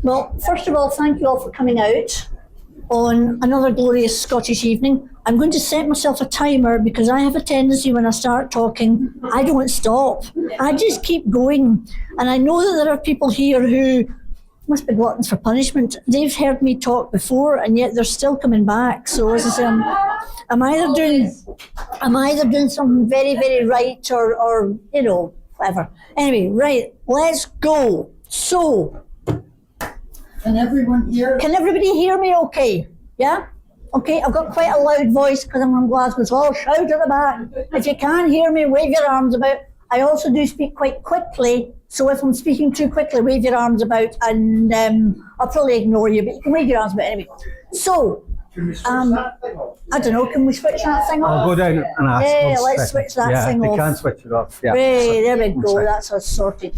Well, first of all, thank you all for coming out on another glorious Scottish evening. I'm going to set myself a timer because I have a tendency when I start talking, I don't stop. I just keep going. And I know that there are people here who must be gluttons for punishment. They've heard me talk before and yet they're still coming back. So as I say, I'm either doing something very, very right or whatever. Anyway, right, let's go. So, Can everybody hear me okay? Yeah? Okay, I've got quite a loud voice because I'm from Glasgow, so I'll shout at the back. If you can't hear me, wave your arms about. I also do speak quite quickly, so if I'm speaking too quickly, wave your arms about and I'll probably ignore you, but you can wave your arms about anyway. So, I don't know, can we switch that thing off? I'll go down and ask. Yeah, let's switch that thing off. You can switch it off. Yeah. Right, there we go, that's us sorted.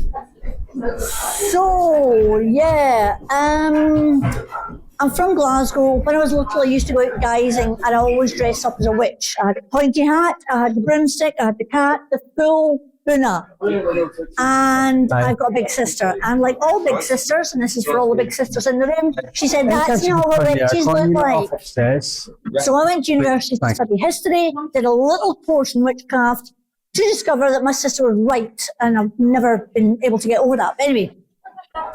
So, yeah, I'm from Glasgow. When I was little, I used to go out guising and I always dressed up as a witch. I had a pointy hat, I had the broomstick, I had the cat, the full boona. And I've got a big sister. And like all big sisters, and this is for all the big sisters in the room, she said, that's not what witches look like. So I went to university to study history, did a little course in witchcraft, to discover that my sister was right, and I've never been able to get over that. But anyway,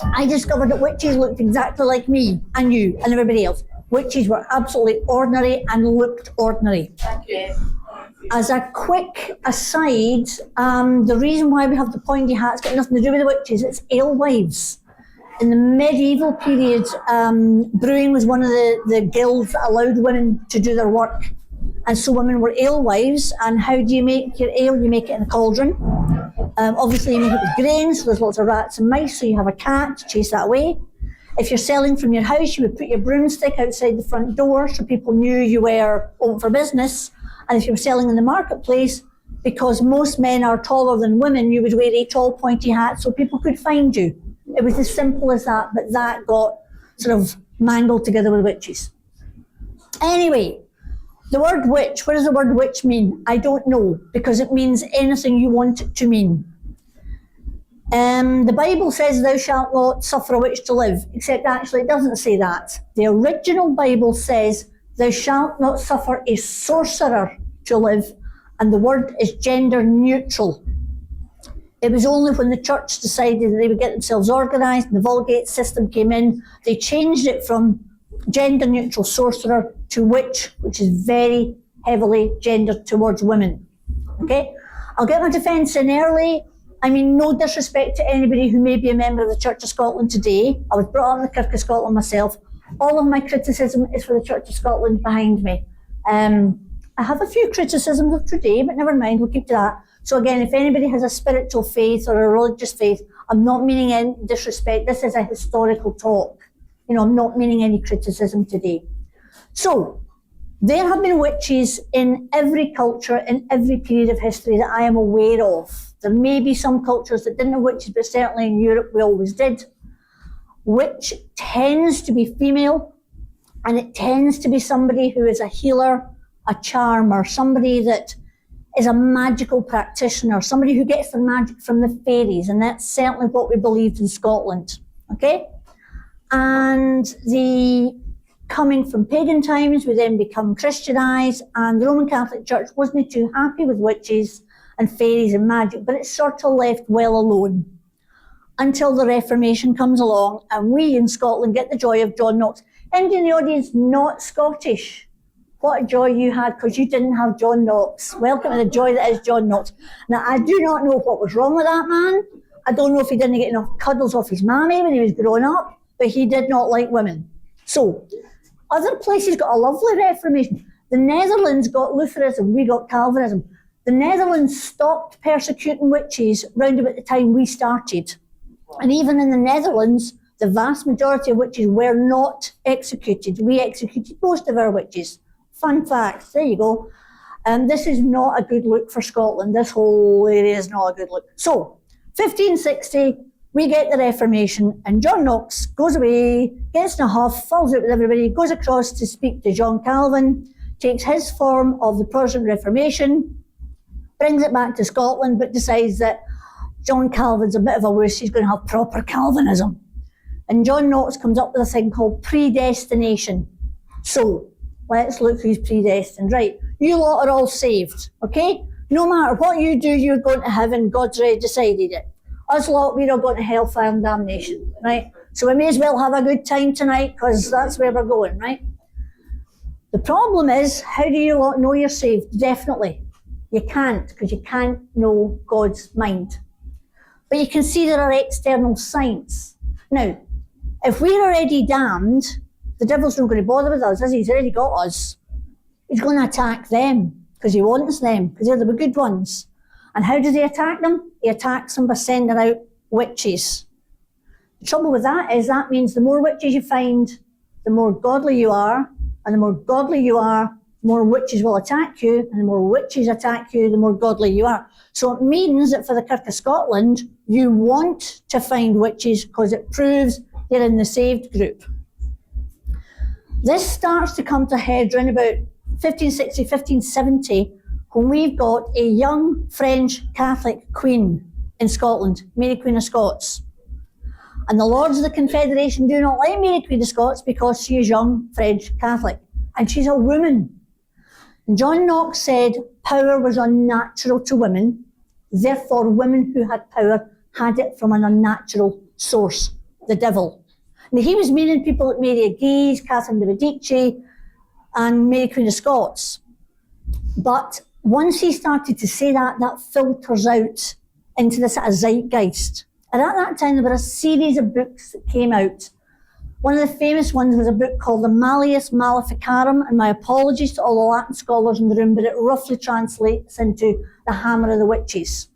I discovered that witches looked exactly like me and you and everybody else. Witches were absolutely ordinary and looked ordinary. As a quick aside, the reason why we have the pointy hat's got nothing to do with the witches, it's alewives. In the medieval period, brewing was one of the guilds that allowed women to do their work. And so women were alewives, and how do you make your ale? You make it in a cauldron. Obviously you make it with grains, so there's lots of rats and mice, so you have a cat to chase that away. If you're selling from your house, you would put your broomstick outside the front door so people knew you were open for business. And if you were selling in the marketplace, because most men are taller than women, you would wear a tall pointy hat so people could find you. It was as simple as that, but that got sort of mangled together with witches. Anyway, the word witch, what does the word witch mean? I don't know, because it means anything you want it to mean. The Bible says thou shalt not suffer a witch to live, except actually it doesn't say that. The original Bible says thou shalt not suffer a sorcerer to live, and the word is gender neutral. It was only when the church decided that they would get themselves organised and the Vulgate system came in, they changed it from gender neutral sorcerer to witch, which is very heavily gendered towards women. Okay? I'll get my defence in early. I mean, no disrespect to anybody who may be a member of the Church of Scotland today. I was brought up in the Kirk of Scotland myself. All of my criticism is for the Church of Scotland behind me. I have a few criticisms of today, but never mind, we'll keep to that. So again, if anybody has a spiritual faith or a religious faith, I'm not meaning any disrespect. This is a historical talk. I'm not meaning any criticism today. So, there have been witches in every culture, in every period of history that I am aware of. There may be some cultures that didn't have witches, but certainly in Europe we always did. Witch tends to be female, and it tends to be somebody who is a healer, a charmer, somebody that is a magical practitioner, somebody who gets their magic from the fairies, and that's certainly what we believed in Scotland. Okay? And coming from pagan times, we then become Christianised, and the Roman Catholic Church wasn't too happy with witches and fairies and magic, but it's sort of left well alone until the Reformation comes along, and we in Scotland get the joy of John Knox. Anybody in the audience not Scottish? What a joy you had because you didn't have John Knox. Welcome to the joy that is John Knox. Now, I do not know what was wrong with that man. I don't know if he didn't get enough cuddles off his mammy when he was growing up, but he did not like women. So, other places got a lovely Reformation. The Netherlands got Lutheranism, we got Calvinism. The Netherlands stopped persecuting witches round about the time we started. And even in the Netherlands, the vast majority of witches were not executed. We executed most of our witches. Fun fact, there you go. This is not a good look for Scotland. This whole area is not a good look. So, 1560, we get the Reformation, and John Knox goes away, gets in a huff, falls out with everybody, goes across to speak to John Calvin, takes his form of the Protestant Reformation, brings it back to Scotland, but decides that John Calvin's a bit of a wuss, he's going to have proper Calvinism. And John Knox comes up with a thing called predestination. So, let's look who's predestined. Right, you lot are all saved, okay? No matter what you do, you're going to heaven. God's already decided it. Us lot, we're all going to hellfire and damnation, right? So we may as well have a good time tonight because that's where we're going, right? The problem is, how do you lot know you're saved? Definitely. You can't, because you can't know God's mind. But you can see there are external signs. Now, if we're already damned, the devil's not going to bother with us, is he? He's already got us. He's going to attack them, because he wants them, because they're the good ones. And how does he attack them? He attacks them by sending out witches. The trouble with that is that means the more witches you find, the more godly you are, and the more godly you are, the more witches will attack you, and the more witches attack you, the more godly you are. So it means that for the Kirk of Scotland, you want to find witches because it proves you're in the saved group. This starts to come to a head around about 1560, 1570, when we've got a young French Catholic queen in Scotland, Mary Queen of Scots. And the Lords of the Confederation do not like Mary Queen of Scots because she is young French Catholic. And she's a woman. And John Knox said power was unnatural to women, therefore women who had power had it from an unnatural source, the devil. Now he was meaning people like Mary of Guise, Catherine de Medici, and Mary Queen of Scots. But once he started to say that, that filters out into the sort of zeitgeist. And at that time, there were a series of books that came out. One of the famous ones was a book called the Malleus Maleficarum, and my apologies to all the Latin scholars in the room, but it roughly translates into the Hammer of the Witches.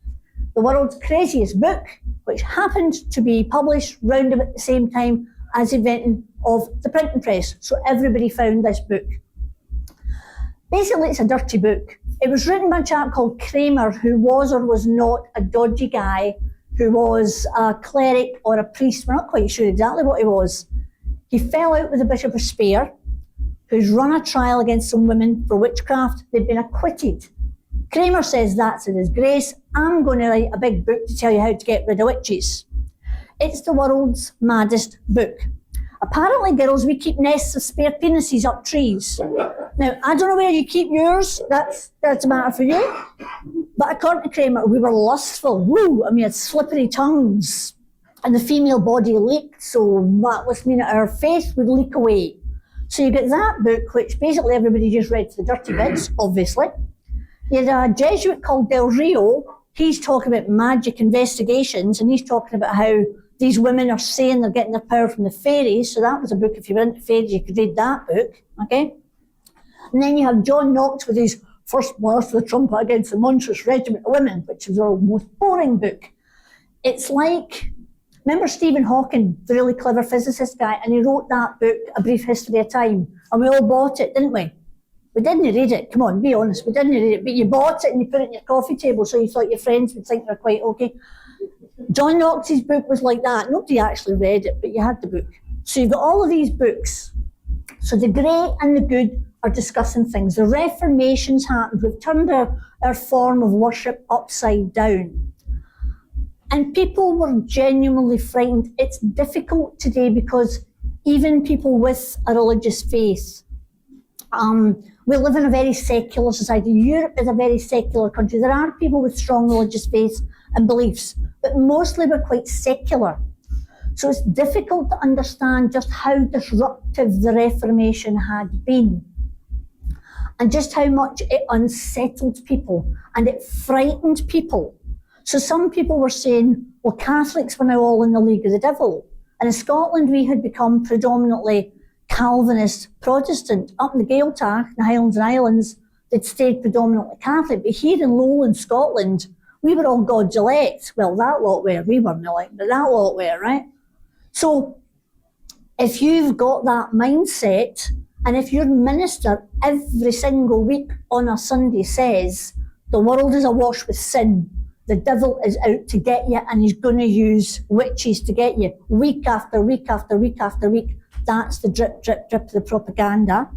The world's craziest book, which happened to be published round about the same time as the invention of the printing press. So everybody found this book. Basically, it's a dirty book. It was written by a chap called Kramer, who was or was not a dodgy guy, who was a cleric or a priest. We're not quite sure exactly what he was. He fell out with the Bishop of Speyer, who's run a trial against some women for witchcraft. They've been acquitted. Kramer says that's a disgrace. I'm going to write a big book to tell you how to get rid of witches. It's the world's maddest book. Apparently, girls, we keep nests of spare penises up trees. Now, I don't know where you keep yours. That's a matter for you. But according to Kramer, we were lustful. Woo! And we had slippery tongues. And the female body leaked, so that was mean that our face would leak away. So you get that book, which basically everybody just read the dirty bits, obviously. You had a Jesuit called Del Rio. He's talking about magic investigations, and he's talking about how these women are saying they're getting their power from the fairies. So that was a book, if you were into fairies, you could read that book, okay? And then you have John Knox with his First Blast of the Trumpet Against the Monstrous Regiment of Women, which is our most boring book. It's like, remember Stephen Hawking, the really clever physicist guy, and he wrote that book, A Brief History of Time, and we all bought it, didn't we? We didn't read it, come on, be honest, we didn't read it, but you bought it and you put it in your coffee table so you thought your friends would think they're quite okay. John Knox's book was like that. Nobody actually read it, but you had the book. So you've got all of these books. So the great and the good are discussing things. The Reformation's happened. We've turned our form of worship upside down. And people were genuinely frightened. It's difficult today because even people with a religious faith, we live in a very secular society. Europe is a very secular country. There are people with strong religious faiths and beliefs, but mostly we're quite secular. So it's difficult to understand just how disruptive the Reformation had been and just how much it unsettled people and it frightened people. So some people were saying, well, Catholics were now all in the league of the devil. And in Scotland, we had become predominantly Calvinist Protestant. Up in the Gaeltacht, the Highlands and Islands, they'd stayed predominantly Catholic. But here in Lowland Scotland, we were all God's elect. Well, that lot were. We weren't elect, but that lot were, right? So if you've got that mindset, and if your minister every single week on a Sunday says, the world is awash with sin, the devil is out to get you, and he's going to use witches to get you, week after week after week after week, that's the drip, drip, drip of the propaganda.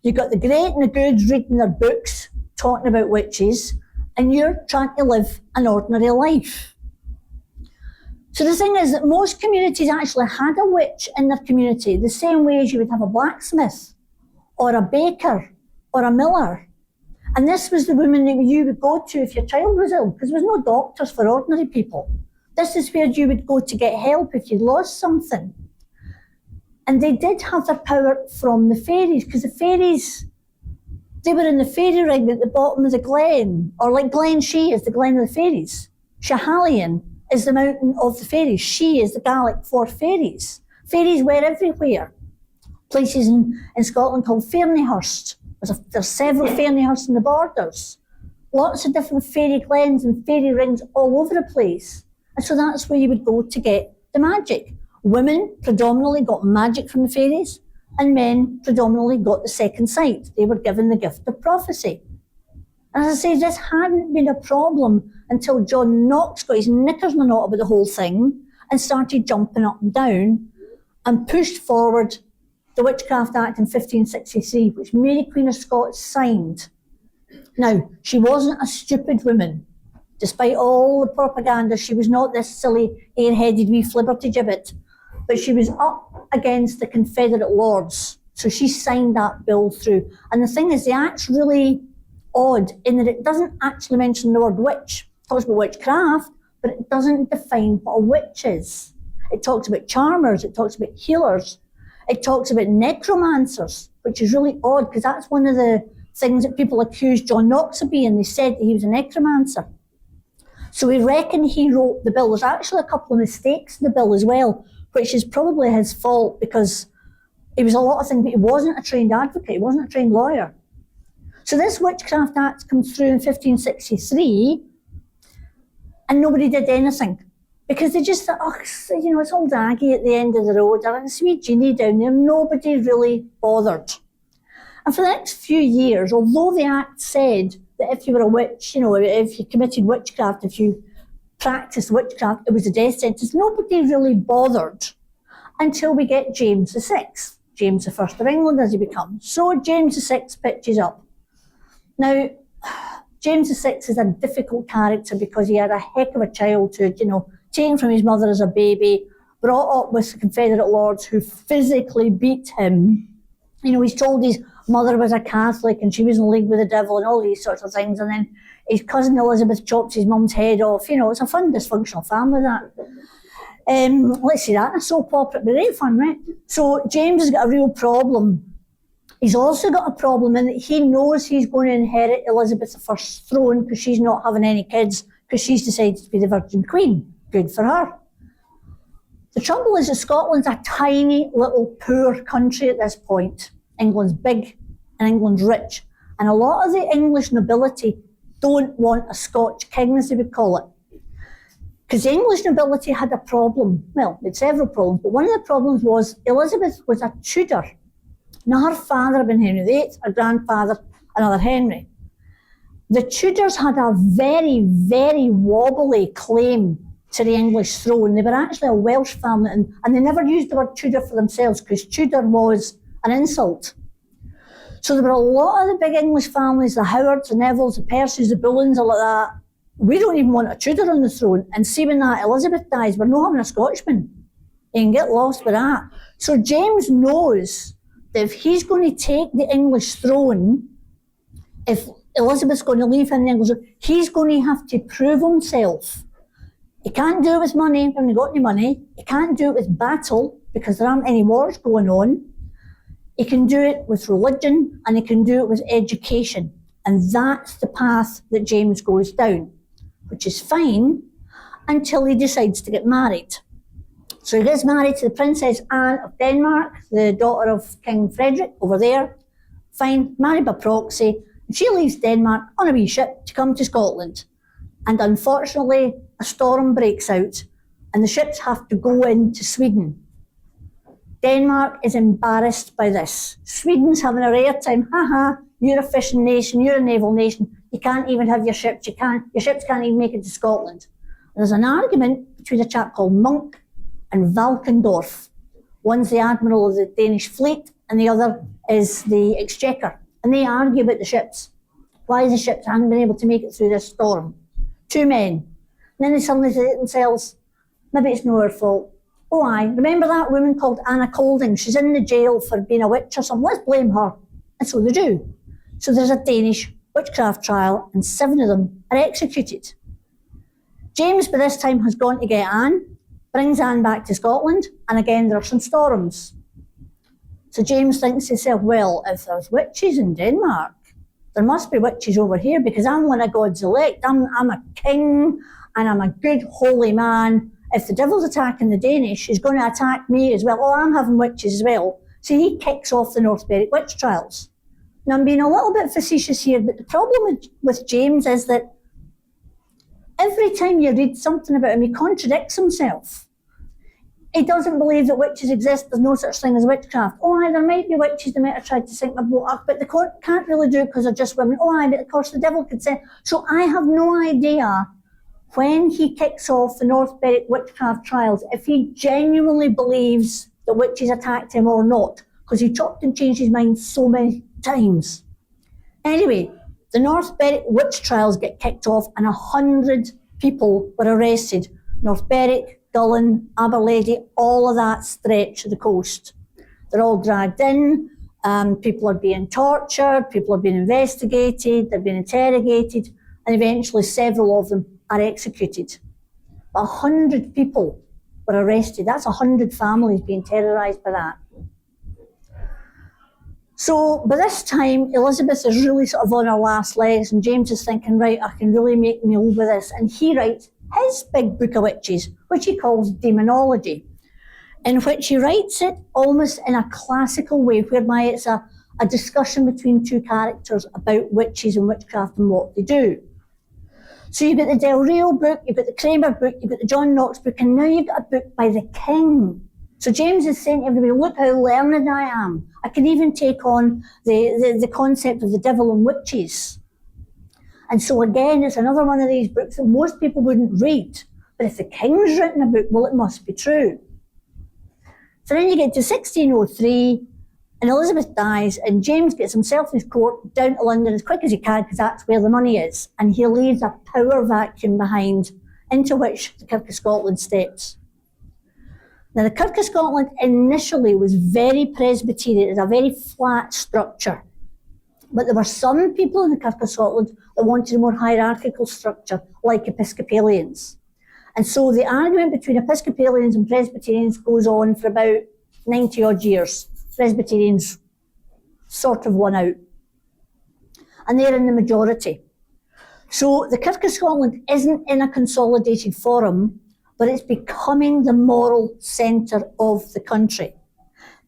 You've got the great and the good reading their books, talking about witches, and you're trying to live an ordinary life. So the thing is that most communities actually had a witch in their community, the same way as you would have a blacksmith or a baker or a miller. And this was the woman that you would go to if your child was ill, because there was no doctors for ordinary people. This is where you would go to get help if you lost something. And they did have their power from the fairies, because the fairies, they were in the fairy ring at the bottom of the glen, or like Glen Shea is the Glen of the Fairies. Schiehallion is the mountain of the fairies. Shea is the Gaelic for fairies. Fairies were everywhere. Places in Scotland called Fairniehurst. There's several Fairniehursts in the borders. Lots of different fairy glens and fairy rings all over the place. And so that's where you would go to get the magic. Women predominantly got magic from the fairies, and men predominantly got the second sight. They were given the gift of prophecy. And as I say, this hadn't been a problem until John Knox got his knickers in a knot about the whole thing and started jumping up and down and pushed forward the Witchcraft Act in 1563, which Mary Queen of Scots signed. Now, she wasn't a stupid woman. Despite all the propaganda, she was not this silly, airheaded wee flibbertigibbet, but she was up against the Confederate Lords. So she signed that bill through. And the thing is, the Act's really odd in that it doesn't actually mention the word witch. It talks about witchcraft, but it doesn't define what a witch is. It talks about charmers, it talks about healers, it talks about necromancers, which is really odd because that's one of the things that people accused John Knox of being. They said that he was a necromancer. So we reckon he wrote the bill. There's actually a couple of mistakes in the bill as well, which is probably his fault because he was a lot of things, but he wasn't a trained advocate, he wasn't a trained lawyer. So this Witchcraft Act comes through in 1563 and nobody did anything because they just thought, oh, you know, it's old Aggie at the end of the road, or it's sweet Jeannie down there. Nobody really bothered. And for the next few years, although the Act said that if you were a witch, you know, if you committed witchcraft, if you practiced witchcraft, it was a death sentence, nobody really bothered until we get James VI. James I of England as he becomes. So James VI pitches up. Now, James VI is a difficult character because he had a heck of a childhood, you know, taken from his mother as a baby, brought up with the Confederate Lords who physically beat him. You know, he's told his mother was a Catholic and she was in league with the devil and all these sorts of things. And then his cousin Elizabeth chops his mum's head off. You know, it's a fun, dysfunctional family, that. Let's see that, a soap opera, but great fun, right? So James has got a real problem. He's also got a problem in that he knows he's going to inherit Elizabeth I's throne because she's not having any kids because she's decided to be the Virgin Queen. Good for her. The trouble is that Scotland's a tiny little poor country at this point. England's big and England's rich. And a lot of the English nobility don't want a Scotch king, as they would call it. Because the English nobility had a problem. Well, they had several problems, but one of the problems was Elizabeth was a Tudor. Now, her father had been Henry VIII, her grandfather, another Henry. The Tudors had a very, very wobbly claim to the English throne. They were actually a Welsh family, and they never used the word Tudor for themselves because Tudor was an insult. So there were a lot of the big English families, the Howards, the Nevilles, the Percys, the Bullens, all like that. We don't even want a Tudor on the throne. And see, when that Elizabeth dies, we're not having a Scotchman. You can get lost with that. So James knows that if he's going to take the English throne, if Elizabeth's going to leave him the English throne, he's going to have to prove himself. He can't do it with money when he got any money. He can't do it with battle because there aren't any wars going on. He can do it with religion and he can do it with education. And that's the path that James goes down, which is fine until he decides to get married. So he gets married to the Princess Anne of Denmark, the daughter of King Frederick over there. Fine, married by proxy. And she leaves Denmark on a wee ship to come to Scotland. And unfortunately, a storm breaks out and the ships have to go into Sweden. Denmark is embarrassed by this. Sweden's having a rare time. You're a fishing nation, you're a naval nation. You can't even have your ships. Your ships can't even make it to Scotland. And there's an argument between a chap called Monk and Valkendorf. One's the admiral of the Danish fleet and the other is the Exchequer. And they argue about the ships. Why the ships haven't been able to make it through this storm. Two men. And then they suddenly say to themselves, maybe it's not her fault. Oh aye, remember that woman called Anna Colding? She's in the jail for being a witch or something. Let's blame her. And so they do. So there's a Danish witchcraft trial and 7 of them are executed. James by this time has gone to get Anne, brings Anne back to Scotland, and again there are some storms. So James thinks to himself, well, if there's witches in Denmark, there must be witches over here because I'm one of God's elect. I'm a king and I'm a good holy man. If the devil's attacking the Danish, he's going to attack me as well. Oh, I'm having witches as well. So he kicks off the North Berwick witch trials. Now I'm being a little bit facetious here, but the problem with James is that every time you read something about him, he contradicts himself. He doesn't believe that witches exist. There's no such thing as witchcraft. Oh, aye, there might be witches. They might have tried to sink my boat up, but they can't really do it because they're just women. Oh, aye, but of course the devil could say. So I have no idea when he kicks off the North Berwick witchcraft trials if he genuinely believes that witches attacked him or not, because he chopped and changed his mind so many times. Anyway, the North Berwick witch trials get kicked off and 100 people were arrested. North Berwick, Dullen, Aberlady, all of that stretch of the coast. They're all dragged in, people are being tortured, people are being investigated, they're being interrogated, and eventually several of them are executed. But 100 people were arrested. That's 100 families being terrorised by that. So by this time, Elizabeth is really sort of on her last legs, and James is thinking, right, I can really make me old with this. And he writes his big book of witches, which he calls Demonology, in which he writes it almost in a classical way, whereby it's a discussion between two characters about witches and witchcraft and what they do. So you've got the Del Rio book, you've got the Kramer book, you've got the John Knox book, and now you've got a book by the king. So James is saying to everybody, look how learned I am. I can even take on the concept of the devil and witches. And so again, it's another one of these books that most people wouldn't read. But if the king's written a book, well, it must be true. So then you get to 1603, and Elizabeth dies, and James gets himself and his court down to London as quick as he can, because that's where the money is. And he leaves a power vacuum behind, into which the Kirk of Scotland steps. Now, the Kirk of Scotland initially was very Presbyterian. It was a very flat structure. But there were some people in the Kirk of Scotland that wanted a more hierarchical structure, like Episcopalians. And so the argument between Episcopalians and Presbyterians goes on for about 90 odd years. Presbyterians sort of won out. And they're in the majority. So the Kirk of Scotland isn't in a consolidated forum, but it's becoming the moral centre of the country.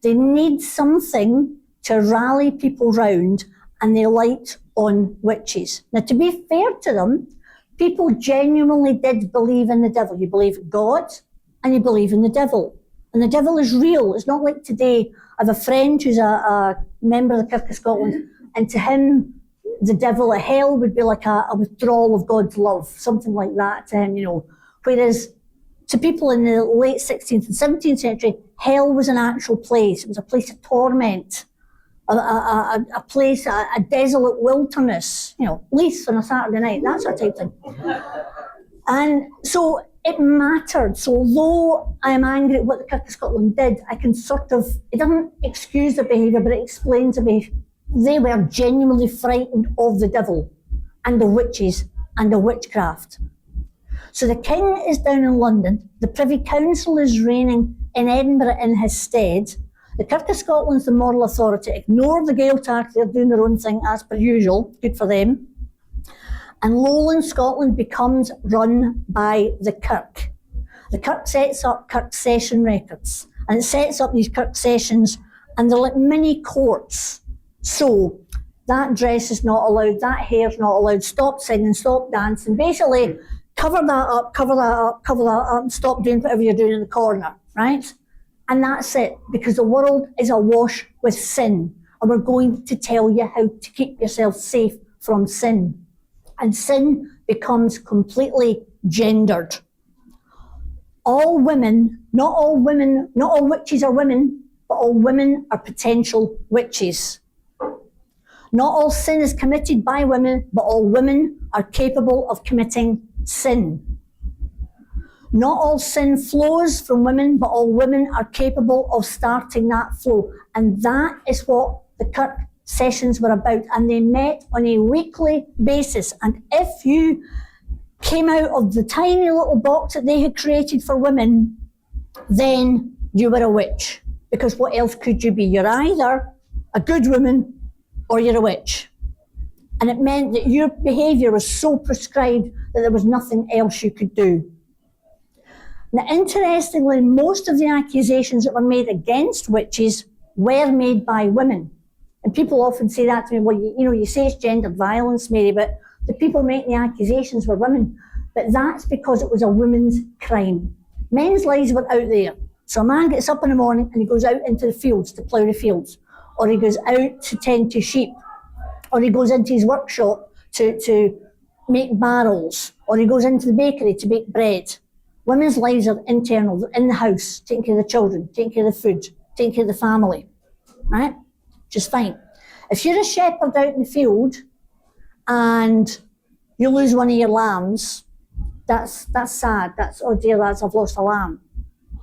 They need something to rally people round, and they light on witches. Now, to be fair to them, people genuinely did believe in the devil. You believe in God, and you believe in the devil. And the devil is real. It's not like today. I have a friend who's a member of the Kirk of Scotland, and to him, the devil, hell would be like a withdrawal of God's love, something like that to him, you know. Whereas to people in the late 16th and 17th century, hell was an actual place. It was a place of torment, a place, a desolate wilderness, you know, Leith on a Saturday night, that sort of type thing. And so it mattered. So although I am angry at what the Kirk of Scotland did, I can sort of, it doesn't excuse the behaviour, but it explains the behaviour. They were genuinely frightened of the devil and the witches and the witchcraft. So the king is down in London, the Privy Council is reigning in Edinburgh in his stead, the Kirk of Scotland's the moral authority. Ignore the Gaeltacht, they're doing their own thing as per usual, good for them. And Lowland Scotland becomes run by the Kirk. The Kirk sets up Kirk session records, and it sets up these Kirk sessions, and they're like mini courts. So that dress is not allowed, that hair's not allowed, stop singing, stop dancing, basically cover that up, cover that up, cover that up, and stop doing whatever you're doing in the corner, right? And that's it, because the world is awash with sin, and we're going to tell you how to keep yourself safe from sin. And sin becomes completely gendered. All women, not all witches are women, but all women are potential witches. Not all sin is committed by women, but all women are capable of committing sin. Not all sin flows from women, but all women are capable of starting that flow. And that is what the Kirk sessions were about. And they met on a weekly basis. And if you came out of the tiny little box that they had created for women, then you were a witch. Because what else could you be? You're either a good woman or you're a witch. And it meant that your behaviour was so prescribed that there was nothing else you could do. Now, interestingly, most of the accusations that were made against witches were made by women. And people often say that to me, well, you say it's gendered violence, Mary, but the people making the accusations were women. But that's because it was a woman's crime. Men's lives were out there. So a man gets up in the morning and he goes out into the fields to plough the fields, or he goes out to tend to sheep, or he goes into his workshop to make barrels, or he goes into the bakery to bake bread. Women's lives are internal. They're in the house, taking care of the children, taking care of the food, taking care of the family, right? Just fine. If you're a shepherd out in the field and you lose one of your lambs, that's sad. That's, oh dear lads, I've lost a lamb,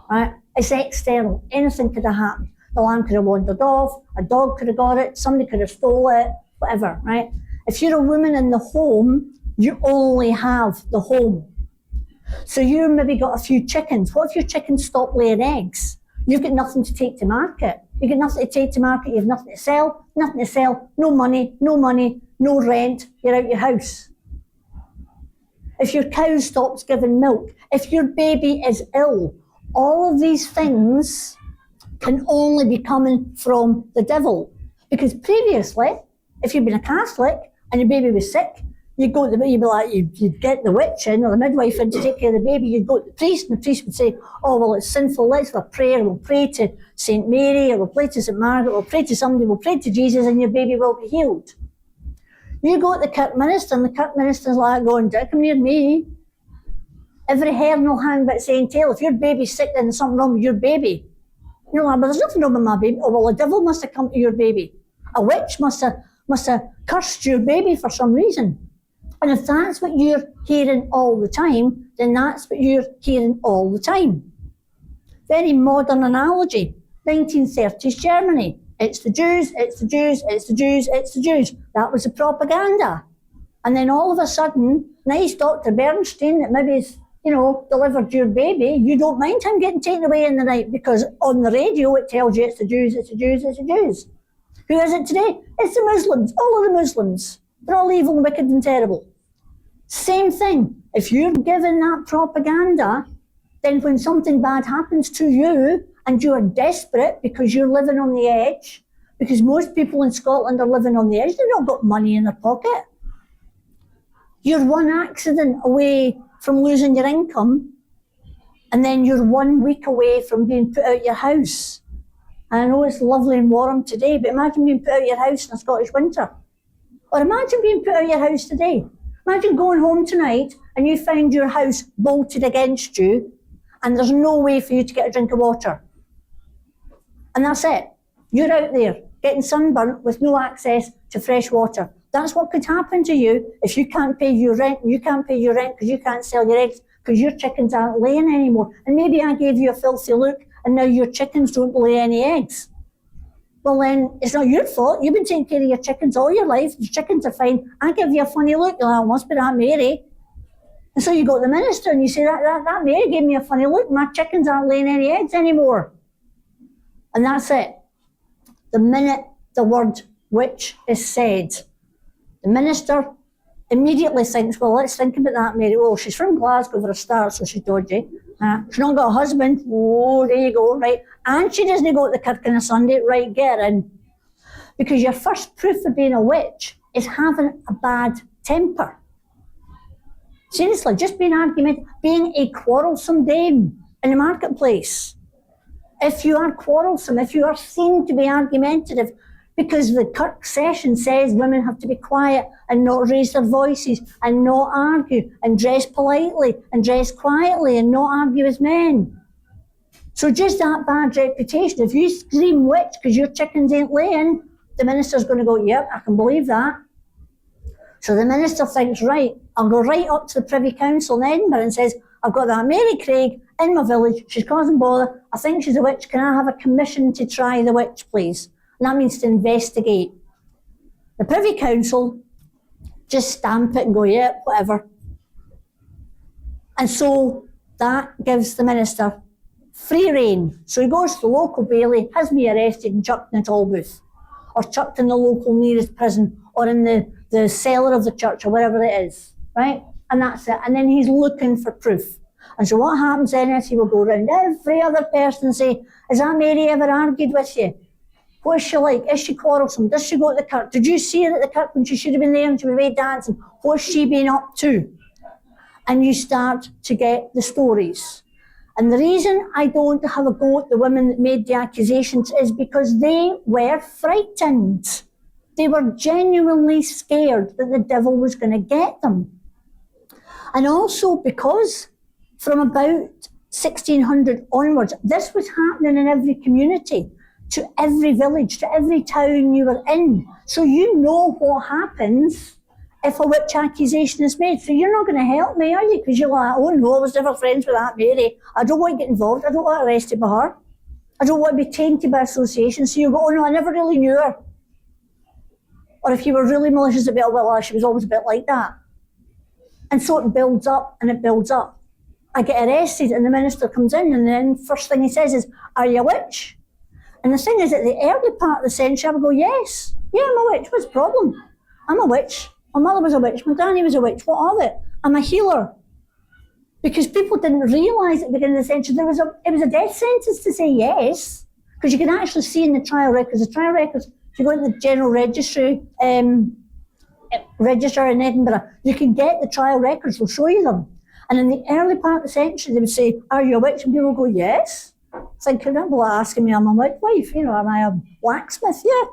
right? It's external. Anything could have happened. The lamb could have wandered off, a dog could have got it, somebody could have stole it, whatever, right? If you're a woman in the home, you only have the home. So you maybe got a few chickens. What if your chickens stop laying eggs? You've got nothing to take to market. You've got nothing to take to market. You've nothing to sell, no money, no rent. You're out your house. If your cow stops giving milk, if your baby is ill, all of these things can only be coming from the devil. Because previously, if you'd been a Catholic and your baby was sick, you'd get the witch in or the midwife in to take care of the baby. You'd go to the priest, and the priest would say, oh, well, it's sinful, let's have a prayer. We'll pray to St. Mary, or we'll pray to St. Margaret, we'll pray to somebody, we'll pray to Jesus, and your baby will be healed. You go to the Kirk minister, and the Kirk minister's like going, don't come near me. Every hair will hang but saying tail. If your baby's sick, then there's something wrong with your baby. You're like, but there's nothing wrong with my baby. Oh, well, the devil must have come to your baby. A witch must have cursed your baby for some reason. And if that's what you're hearing all the time, then that's what you're hearing all the time. Very modern analogy. 1930s Germany. It's the Jews, it's the Jews, it's the Jews, it's the Jews. That was the propaganda. And then all of a sudden, nice Dr. Bernstein that maybe's, delivered your baby, you don't mind him getting taken away in the night because on the radio it tells you it's the Jews, it's the Jews, it's the Jews. Who is it today? It's the Muslims, all of the Muslims. They're all evil and wicked and terrible. Same thing. If you're given that propaganda, then when something bad happens to you and you're desperate because you're living on the edge, because most people in Scotland are living on the edge, they've not got money in their pocket. You're one accident away from losing your income, and then you're 1 week away from being put out your house. And I know it's lovely and warm today, but imagine being put out your house in a Scottish winter. Or imagine being put out your house today. Imagine going home tonight and you find your house bolted against you and there's no way for you to get a drink of water. And that's it. You're out there getting sunburnt with no access to fresh water. That's what could happen to you if you can't pay your rent. You can't pay your rent because you can't sell your eggs because your chickens aren't laying anymore. And maybe I gave you a filthy look and now your chickens don't lay any eggs. Well then, it's not your fault. You've been taking care of your chickens all your life. Your chickens are fine. I give you a funny look. You're like, oh, must be that Mary. And so you go to the minister and you say, that Mary gave me a funny look. My chickens aren't laying any eggs anymore. And that's it. The minute the word witch is said, the minister immediately thinks, well, let's think about that Mary. Oh, she's from Glasgow for a start, so she's dodgy. She's not got a husband. Oh, there you go, right. And she doesn't go to the kirk on a Sunday. Right, get her in. Because your first proof of being a witch is having a bad temper. Seriously, just being argumentative, being a quarrelsome dame in the marketplace. If you are quarrelsome, if you are seen to be argumentative, because the Kirk session says women have to be quiet and not raise their voices and not argue and dress politely and dress quietly and not argue with men. So just that bad reputation, if you scream witch because your chickens ain't laying, the minister's going to go, yep, I can believe that. So the minister thinks, right, I'll go right up to the Privy Council in Edinburgh and says, I've got that Mary Craig in my village, she's causing bother, I think she's a witch, can I have a commission to try the witch, please? And that means to investigate. The Privy Council just stamp it and go, yeah, whatever. And so that gives the minister free rein. So he goes to the local bailey, has me arrested and chucked in a toll booth, or chucked in the local nearest prison, or in the cellar of the church, or wherever it is, right? And that's it. And then he's looking for proof. And so what happens then is he will go around every other person and say, has Aunt Mary ever argued with you? What is she like? Is she quarrelsome? Does she go to the kirk? Did you see her at the kirk when she should have been there and she was away dancing? What's she been up to? And you start to get the stories. And the reason I don't have a go at the women that made the accusations is because they were frightened. They were genuinely scared that the devil was going to get them. And also because from about 1600 onwards, this was happening in every community, to every village, to every town you were in. So you know what happens if a witch accusation is made. So you're not going to help me, are you? Because you're like, oh no, I was never friends with Aunt Mary. I don't want to get involved. I don't want to arrested by her. I don't want to be tainted by association. So you go, oh no, I never really knew her. Or if you were really malicious about, well, she was always a bit like that. And so it builds up and it builds up. I get arrested and the minister comes in and then first thing he says is, are you a witch? And the thing is, at the early part of the century, I would go, yes, yeah, I'm a witch. What's the problem? I'm a witch. My mother was a witch. My granny was a witch. What of it? I'm a healer. Because people didn't realise at the beginning of the century it was a death sentence to say yes. Because you can actually see in the trial records, if you go into the general registry, register in Edinburgh, you can get the trial records, they'll show you them. And in the early part of the century, they would say, are you a witch? And people would go, yes. Thinking, well, asking me, I'm a midwife, am I a blacksmith? Yeah.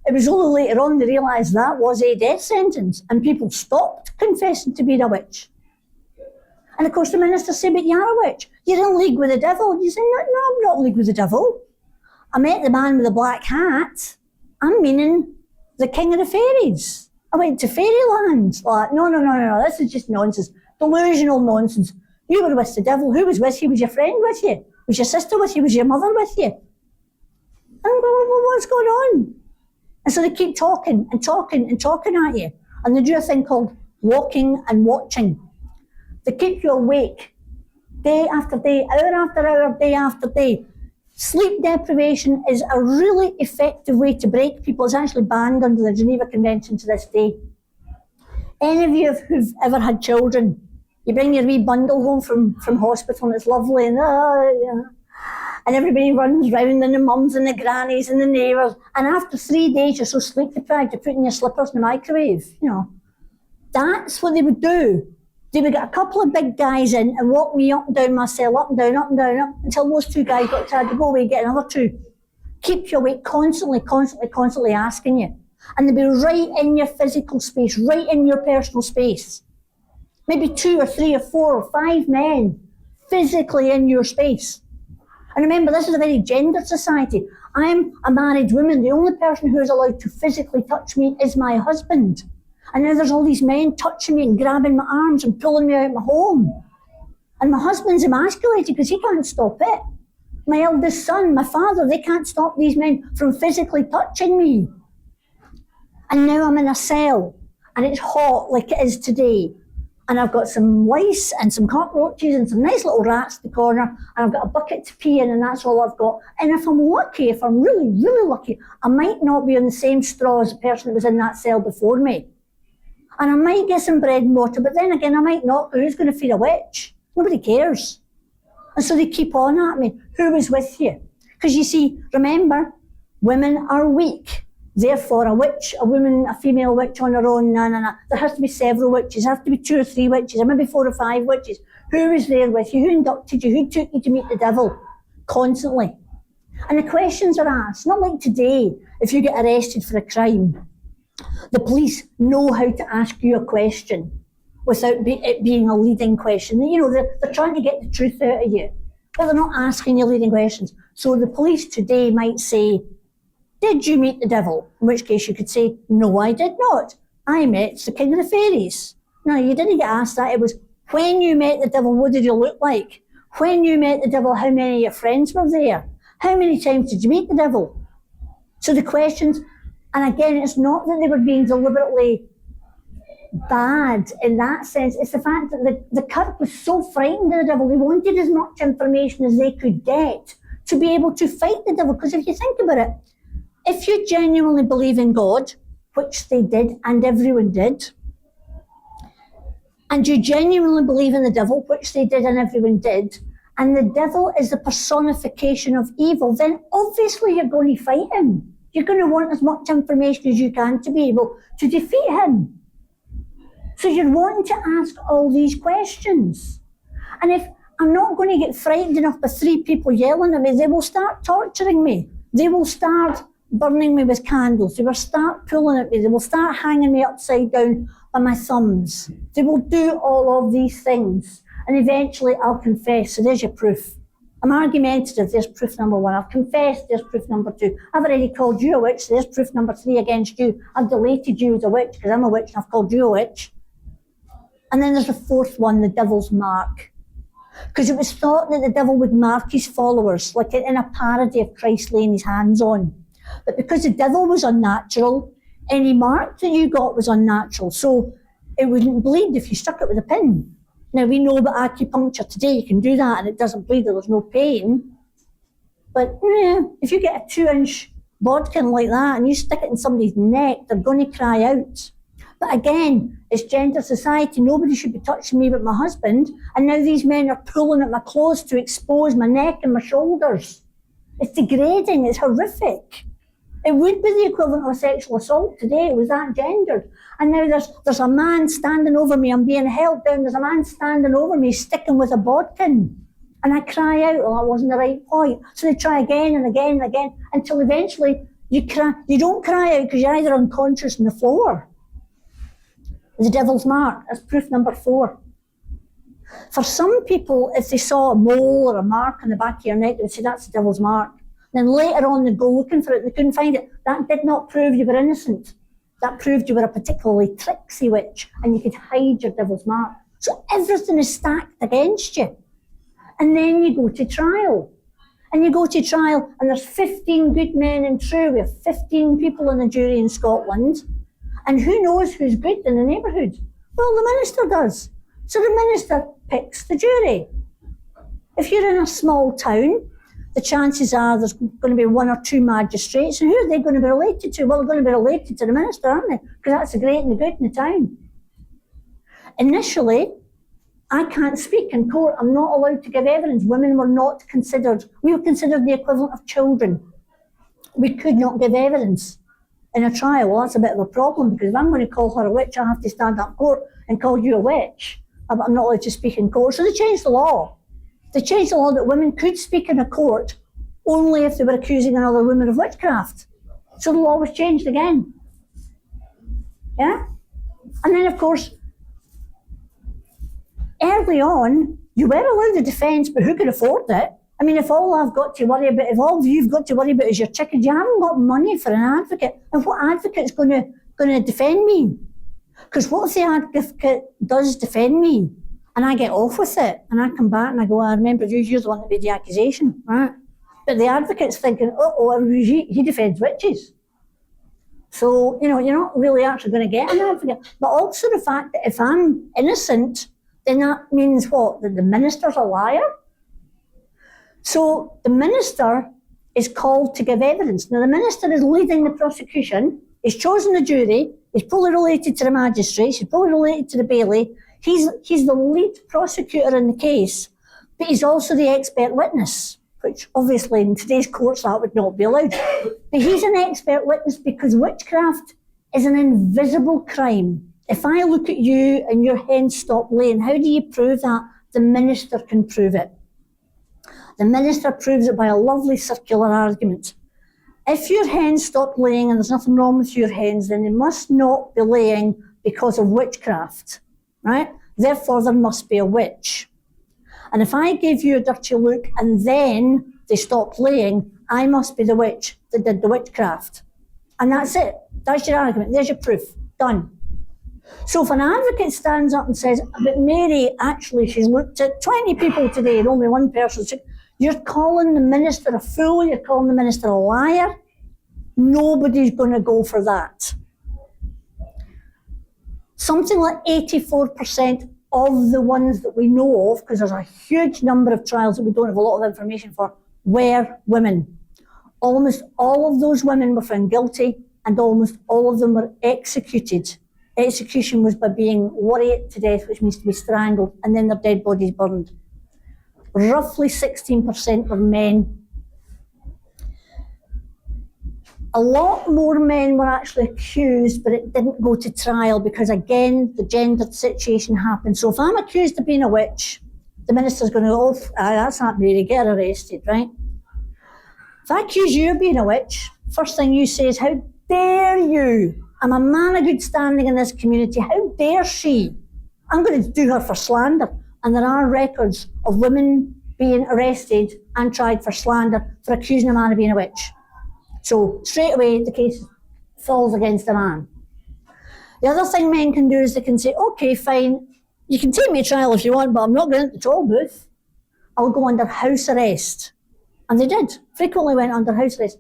It was only later on they realised that was a death sentence, and people stopped confessing to being a witch. And of course, the minister said, but you're a witch. You're in league with the devil. You say, no, I'm not in league with the devil. I met the man with the black hat. I'm meaning the king of the fairies. I went to fairyland. Like, no, this is just nonsense. Delusional nonsense. You were with the devil. Who was with you? Was your friend with you? Was your sister with you? Was your mother with you? And I go, well, what's going on? And so they keep talking and talking and talking at you. And they do a thing called walking and watching. They keep you awake day after day, hour after hour, day after day. Sleep deprivation is a really effective way to break people. It's actually banned under the Geneva Convention to this day. Any of you who've ever had children, you bring your wee bundle home from hospital and it's lovely and everybody runs round and the mums and the grannies and the neighbours, and after 3 days you're so sleep deprived you're putting your slippers in the microwave, That's what they would do. They would get a couple of big guys in and walk me up and down my cell, up and down, up and down, up, until those two guys got tired to go away, get another two. Keep you awake, constantly asking you. And they'd be right in your physical space, right in your personal space. Maybe 2 or 3 or 4 or 5 men physically in your space. And remember, this is a very gendered society. I'm a married woman. The only person who is allowed to physically touch me is my husband. And now there's all these men touching me and grabbing my arms and pulling me out of my home. And my husband's emasculated because he can't stop it. My eldest son, my father, they can't stop these men from physically touching me. And now I'm in a cell and it's hot like it is today. And I've got some lice and some cockroaches and some nice little rats in the corner, and I've got a bucket to pee in, and that's all I've got. And if I'm lucky, if I'm really, really lucky, I might not be on the same straw as the person that was in that cell before me. And I might get some bread and water, but then again, I might not. Who's going to feed a witch? Nobody cares. And so they keep on at me. Who was with you? Because you see, remember, women are weak. Therefore, a witch, a woman, a female witch on her own, no. There has to be several witches. There have to be 2 or 3 witches, or maybe 4 or 5 witches. Who was there with you? Who inducted you? Who took you to meet the devil? Constantly. And the questions are asked, not like today, if you get arrested for a crime. The police know how to ask you a question without it being a leading question. They're trying to get the truth out of you, but they're not asking you leading questions. So the police today might say, did you meet the devil? In which case you could say, no, I did not. I met the king of the fairies. No, you didn't get asked that. It was, When you met the devil, what did he look like? When you met the devil, how many of your friends were there? How many times did you meet the devil? So the questions, and again, it's not that they were being deliberately bad in that sense. It's the fact that the Kirk was so frightened of the devil, they wanted as much information as they could get to be able to fight the devil. Because if you think about it, if you genuinely believe in God, which they did and everyone did, and you genuinely believe in the devil, which they did and everyone did, and the devil is the personification of evil, then obviously you're going to fight him. You're going to want as much information as you can to be able to defeat him. So you're wanting to ask all these questions. And if I'm not going to get frightened enough by 3 people yelling at me, they will start torturing me. They will start burning me with candles. They will start pulling at me. They will start hanging me upside down by my thumbs. They will do all of these things. And eventually I'll confess. So there's your proof. I'm argumentative. There's proof number 1. I've confessed. There's proof number 2. I've already called you a witch. There's proof number 3 against you. I've deleted you as a witch because I'm a witch and I've called you a witch. And then there's the 4th one, the devil's mark. Because it was thought that the devil would mark his followers, like in a parody of Christ laying his hands on. But because the devil was unnatural, any mark that you got was unnatural. So it wouldn't bleed if you stuck it with a pin. Now we know about acupuncture today, you can do that and it doesn't bleed, there's no pain. But if you get a 2-inch bodkin like that and you stick it in somebody's neck, they're going to cry out. But again, it's gender society. Nobody should be touching me but my husband. And now these men are pulling at my clothes to expose my neck and my shoulders. It's degrading. It's horrific. It would be the equivalent of a sexual assault today. It was that gendered. And now there's a man standing over me. I'm being held down. There's a man standing over me sticking with a bodkin. And I cry out, well, that wasn't the right point. So they try again and again and again until eventually you cry. You don't cry out because you're either unconscious on the floor. The devil's mark, that's proof number 4. For some people, if they saw a mole or a mark on the back of your neck, they would say that's the devil's mark. Then later on they'd go looking for it, they couldn't find it. That did not prove you were innocent. That proved you were a particularly tricksy witch and you could hide your devil's mark. So everything is stacked against you. And then you go to trial. And you go to trial and there's 15 good men and true. We have 15 people in the jury in Scotland. And who knows who's good in the neighbourhood? Well, the minister does. So the minister picks the jury. If you're in a small town, the chances are there's going to be 1 or 2 magistrates. And who are they going to be related to? Well, they're going to be related to the minister, aren't they? Because that's the great and the good in the town. Initially, I can't speak in court. I'm not allowed to give evidence. Women were not considered. We were considered the equivalent of children. We could not give evidence in a trial. Well, that's a bit of a problem because if I'm going to call her a witch, I have to stand up in court and call you a witch. I'm not allowed to speak in court. So they changed the law. They changed the law that women could speak in a court only if they were accusing another woman of witchcraft. So the law was changed again. Yeah? And then, of course, early on, you were allowed the defence, but who could afford it? I mean, if all you've got to worry about is your chickens, you haven't got money for an advocate. And what advocate's going to defend me? Because what if the advocate does defend me and I get off with it and I come back and I go, I remember you're the one that made the accusation, right? But the advocate's thinking, he defends witches. So, you're not really actually going to get an advocate. But also the fact that if I'm innocent, then that means what? That the minister's a liar? So the minister is called to give evidence. Now the minister is leading the prosecution. He's chosen the jury. He's probably related to the magistrates. He's probably related to the bailey. He's the lead prosecutor in the case, but he's also the expert witness, which obviously in today's courts that would not be allowed. But he's an expert witness because witchcraft is an invisible crime. If I look at you and your hens stop laying, how do you prove that? The minister can prove it. The minister proves it by a lovely circular argument. If your hens stop laying and there's nothing wrong with your hens, then they must not be laying because of witchcraft, right? Therefore, there must be a witch. And if I give you a dirty look and then they stop laying, I must be the witch that did the witchcraft. And that's it. That's your argument. There's your proof. Done. So if an advocate stands up and says, but Mary, actually, she's looked at 20 people today and only one person, you're calling the minister a fool, you're calling the minister a liar, nobody's going to go for that. Something like 84% of the ones that we know of, because there's a huge number of trials that we don't have a lot of information for, were women. Almost all of those women were found guilty and almost all of them were executed. Execution was by being worried to death, which means to be strangled, and then their dead bodies burned. Roughly 16% were men. A lot more men were actually accused, but it didn't go to trial because, again, the gendered situation happened. So if I'm accused of being a witch, the minister's going to go, oh, that's not Mary, get her arrested, right? If I accuse you of being a witch, first thing you say is, how dare you? I'm a man of good standing in this community. How dare she? I'm going to do her for slander. And there are records of women being arrested and tried for slander for accusing a man of being a witch. So straight away, the case falls against the man. The other thing men can do is they can say, okay, fine, you can take me to trial if you want, but I'm not going to the toll booth. I'll go under house arrest. And they did, frequently went under house arrest.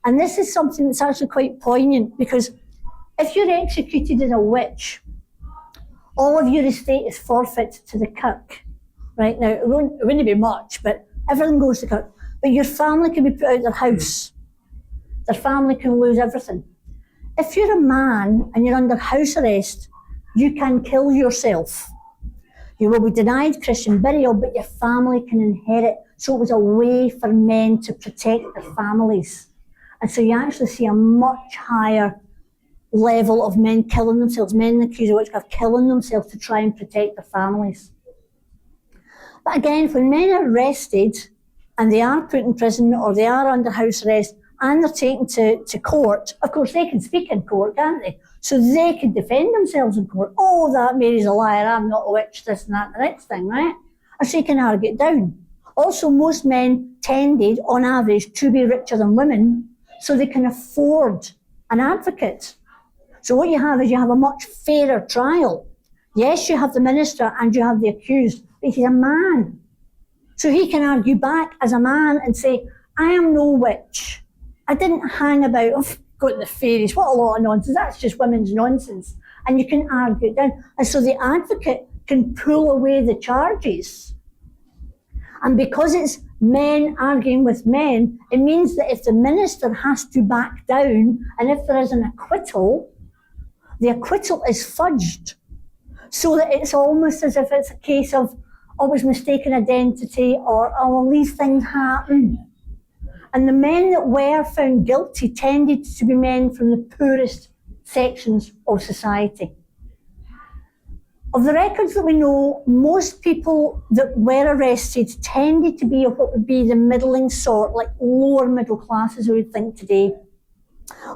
And this is something that's actually quite poignant, because if you're executed as a witch, all of your estate is forfeit to the kirk. Right now, it wouldn't be much, but everything goes to kirk. But your family can be put out of their house. Their family can lose everything. If you're a man and you're under house arrest, you can kill yourself. You will be denied Christian burial, but your family can inherit. So it was a way for men to protect their families. And so you actually see a much higher level of men killing themselves, men accused of witchcraft killing themselves to try and protect their families. But again, when men are arrested and they are put in prison or they are under house arrest and they're taken to court, of course they can speak in court, can't they? So they can defend themselves in court. Oh, that Mary's a liar, I'm not a witch, this and that, the next thing, right? Or so you can argue it down. Also, most men tended, on average, to be richer than women, so they can afford an advocate. So what you have is you have a much fairer trial. Yes, you have the minister and you have the accused, but he's a man. So he can argue back as a man and say, I am no witch. I didn't hang about, go to the fairies, what a lot of nonsense. That's just women's nonsense. And you can argue it down. And so the advocate can pull away the charges. And because it's men arguing with men, it means that if the minister has to back down, and if there is an acquittal, the acquittal is fudged. So that it's almost as if it's a case of, always mistaken identity, or, oh, well, these things happen. And the men that were found guilty tended to be men from the poorest sections of society. Of the records that we know, most people that were arrested tended to be of what would be the middling sort, like lower middle class, as we would think today.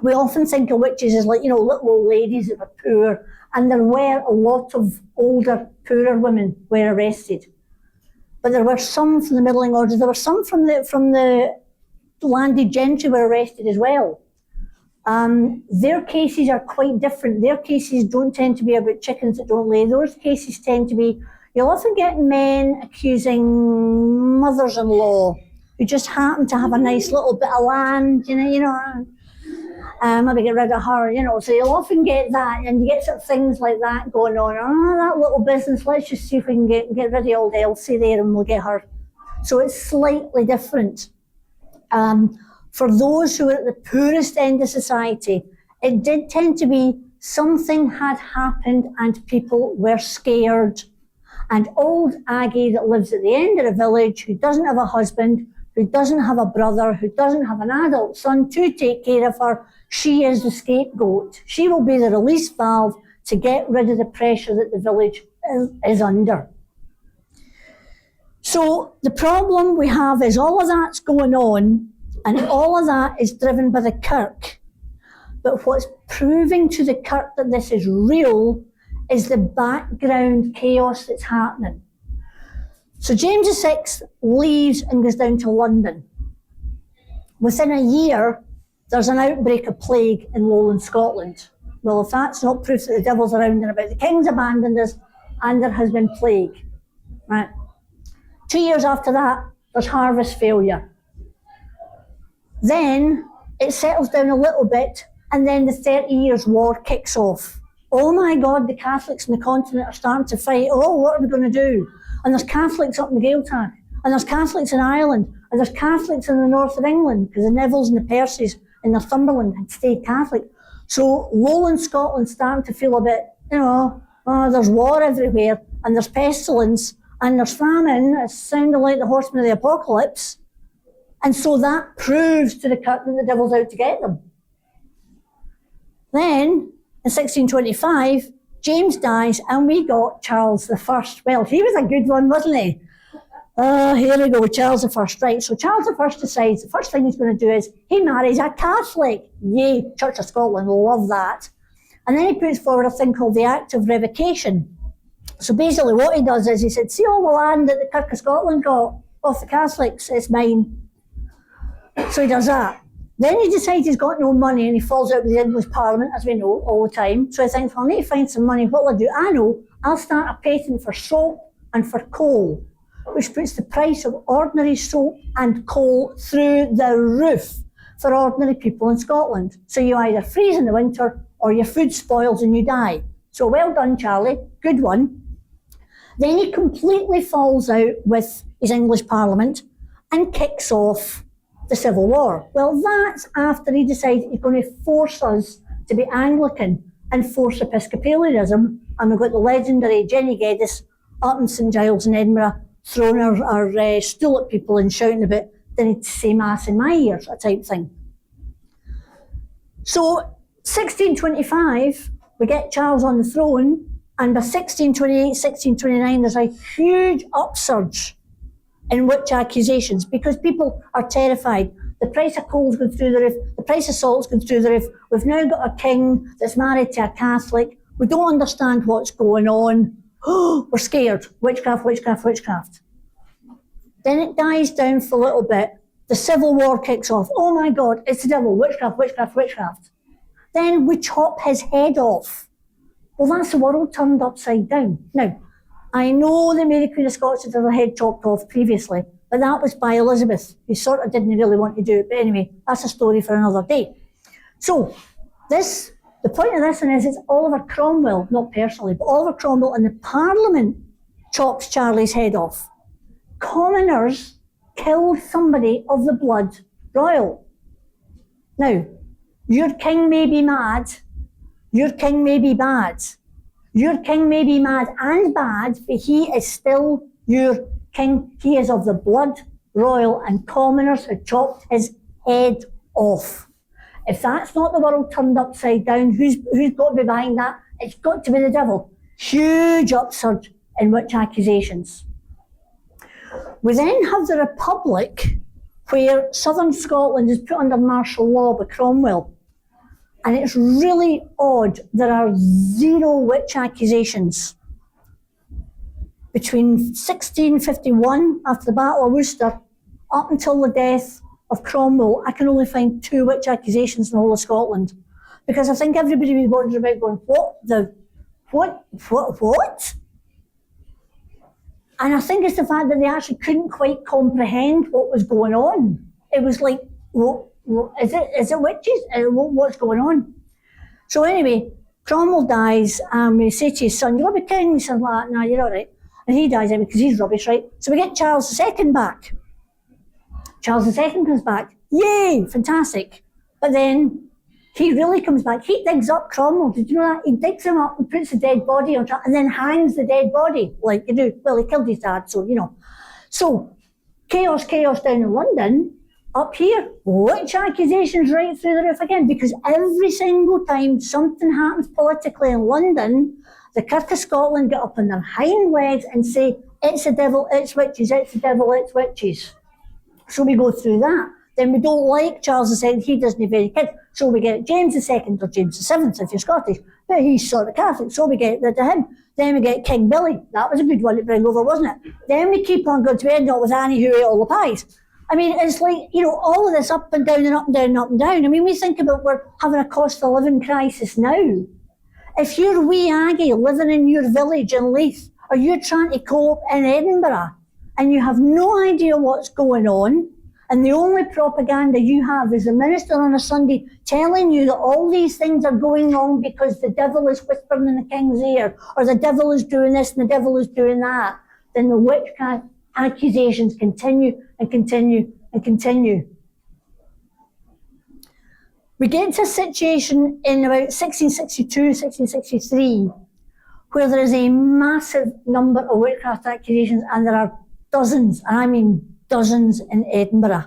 We often think of witches as like, little old ladies that were poor, and there were a lot of older, poorer women were arrested. But there were some from the middling orders, there were some from the landed gentry were arrested as well. Their cases are quite different. Their cases don't tend to be about chickens that don't lay. Those cases tend to be, you'll often get men accusing mothers-in-law who just happen to have a nice little bit of land, maybe get rid of her, So you'll often get that, and you get sort of things like that going on. Oh, that little business, let's just see if we can get rid of old Elsie there and we'll get her. So it's slightly different. For those who are at the poorest end of society, it did tend to be something had happened and people were scared. And old Aggie that lives at the end of the village, who doesn't have a husband, who doesn't have a brother, who doesn't have an adult son to take care of her, she is the scapegoat. She will be the release valve to get rid of the pressure that the village is under. So the problem we have is all of that's going on, and all of that is driven by the kirk. But what's proving to the kirk that this is real is the background chaos that's happening. So James VI leaves and goes down to London. Within a year, there's an outbreak of plague in lowland Scotland. Well, if that's not proof that the devil's around and about, the king's abandoned us and there has been plague. Right. 2 years after that, there's harvest failure. Then it settles down a little bit, and then the 30 Years' War kicks off. Oh my God, the Catholics in the continent are starting to fight. Oh, what are we going to do? And there's Catholics up in the Gaeltacht, and there's Catholics in Ireland, and there's Catholics in the north of England, because the Nevilles and the Percys in Northumberland had stayed Catholic. So lowland Scotland's starting to feel a bit, there's war everywhere, and there's pestilence, and there's famine. It's sounding like the horsemen of the apocalypse. And so that proves to the Kirk that the devil's out to get them. Then, in 1625, James dies, and we got Charles I. Well, he was a good one, wasn't he? Here we go, Charles I. Right, so Charles I decides the first thing he's going to do is he marries a Catholic. Yay, Church of Scotland will love that. And then he puts forward a thing called the Act of Revocation. So basically what he does is he said, see all the land that the Kirk of Scotland got off the Catholics, it's mine. So he does that. Then he decides he's got no money and he falls out with the English Parliament, as we know, all the time. So he thinks, well, I need to find some money. What will I do? I know, I'll start a patent for soap and for coal, which puts the price of ordinary soap and coal through the roof for ordinary people in Scotland. So you either freeze in the winter or your food spoils and you die. So well done, Charlie. Good one. Then he completely falls out with his English Parliament and kicks off the Civil War. Well, that's after he decided he's going to force us to be Anglican and force Episcopalianism. And we've got the legendary Jenny Geddes up in St Giles in Edinburgh throwing our stool at people and shouting about, they need to say mass in my ears, a type thing. So 1625, we get Charles on the throne, and by 1628, 1629, there's a huge upsurge in witch accusations because people are terrified. The price of coal's going through the roof, the price of salt's going through the roof. We've now got a king that's married to a Catholic. We don't understand what's going on. We're scared. Witchcraft, witchcraft, witchcraft. Then it dies down for a little bit. The Civil War kicks off. Oh my God, it's the devil. Witchcraft, witchcraft, witchcraft. Then we chop his head off. Well, that's the world turned upside down. Now, I know the Mary Queen of Scots had her head chopped off previously, but that was by Elizabeth, who sort of didn't really want to do it. But anyway, that's a story for another day. So, the point of this one is it's Oliver Cromwell, not personally, but Oliver Cromwell in the Parliament chops Charlie's head off. Commoners kill somebody of the blood royal. Now, your king may be mad, your king may be bad. Your king may be mad and bad, but he is still your king. He is of the blood royal, and commoners have chopped his head off. If that's not the world turned upside down, who's got to be behind that? It's got to be the devil. Huge upsurge in witch accusations. We then have the Republic, where southern Scotland is put under martial law by Cromwell. And it's really odd, there are 0 witch accusations. Between 1651, after the Battle of Worcester, up until the death of Cromwell, I can only find 2 witch accusations in the whole of Scotland. Because I think everybody was wondering about going, what? And I think it's the fact that they actually couldn't quite comprehend what was going on. It was like, is it witches? What's going on? So anyway, Cromwell dies, and we say to his son, you want to be king? He says, no, you're all right. And he dies anyway, because he's rubbish, right? So we get Charles II back. Charles II comes back. Yay, fantastic. But then he really comes back. He digs up Cromwell. Did you know that? He digs him up and puts the dead body on top and then hangs the dead body, like you do. Well, he killed his dad, so, you know. So, chaos down in London. Up here, witch accusations right through the roof again, because every single time something happens politically in London, the Kirk of Scotland get up on their hind legs and say, it's the devil, it's witches, it's the devil, it's witches. So we go through that. Then we don't like Charles II, he doesn't have any kids. So we get James II or James VII if you're Scottish, but he's sort of Catholic, so we get rid of him. Then we get King Billy, that was a good one to bring over, wasn't it? Then we keep on going to end up with Annie who ate all the pies. I mean, it's like, all of this up and down and up and down and up and down. I mean, we think about we're having a cost of living crisis now. If you're wee Aggie living in your village in Leith, or you're trying to cope in Edinburgh, and you have no idea what's going on, and the only propaganda you have is the minister on a Sunday telling you that all these things are going on because the devil is whispering in the king's ear, or the devil is doing this and the devil is doing that, then the witchcraft accusations continue and continue and continue. We get to a situation in about 1662, 1663, where there is a massive number of witchcraft accusations, and there are dozens, and I mean dozens, in Edinburgh.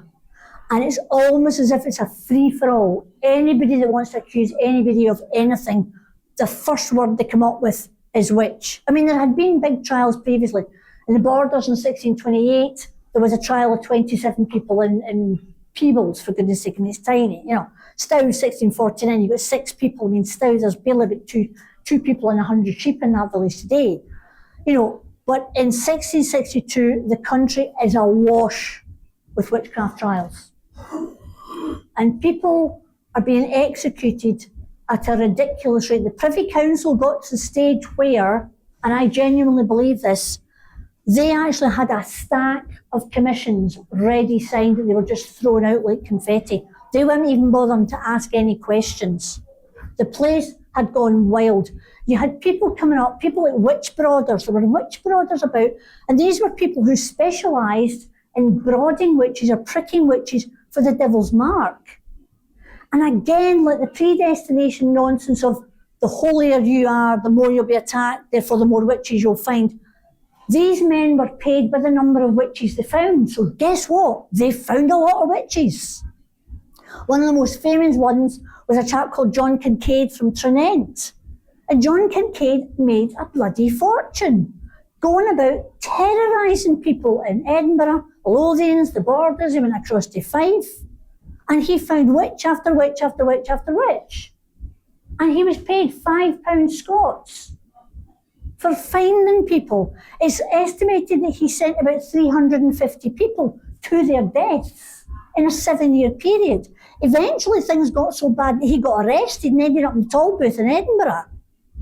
And it's almost as if it's a free-for-all. Anybody that wants to accuse anybody of anything, the first word they come up with is witch. I mean, there had been big trials previously. In the Borders in 1628, there was a trial of 27 people in Peebles, for goodness sake, and it's tiny, Stow 1649, you've got 6 people. I mean, Stow, there's barely about two people in 100 sheep in that village today. But in 1662, the country is awash with witchcraft trials. And people are being executed at a ridiculous rate. The Privy Council got to the stage where, and I genuinely believe this, they actually had a stack of commissions ready signed that they were just thrown out like confetti. They weren't even bothering to ask any questions. The place had gone wild. You had people coming up, people like witch brothers. There were witch brothers about, and these were people who specialised in brooding witches or pricking witches for the devil's mark. And again, like the predestination nonsense of the holier you are, the more you'll be attacked, therefore the more witches you'll find. These men were paid by the number of witches they found. So guess what? They found a lot of witches. One of the most famous ones was a chap called John Kincaid from Trinent. And John Kincaid made a bloody fortune, going about terrorising people in Edinburgh, Lothians, the Borders. He went across to Fife, and he found witch after witch after witch after witch. And he was paid £5 Scots for finding people. It's estimated that he sent about 350 people to their deaths in a 7-year period. Eventually things got so bad that he got arrested and ended up in Tolbooth in Edinburgh.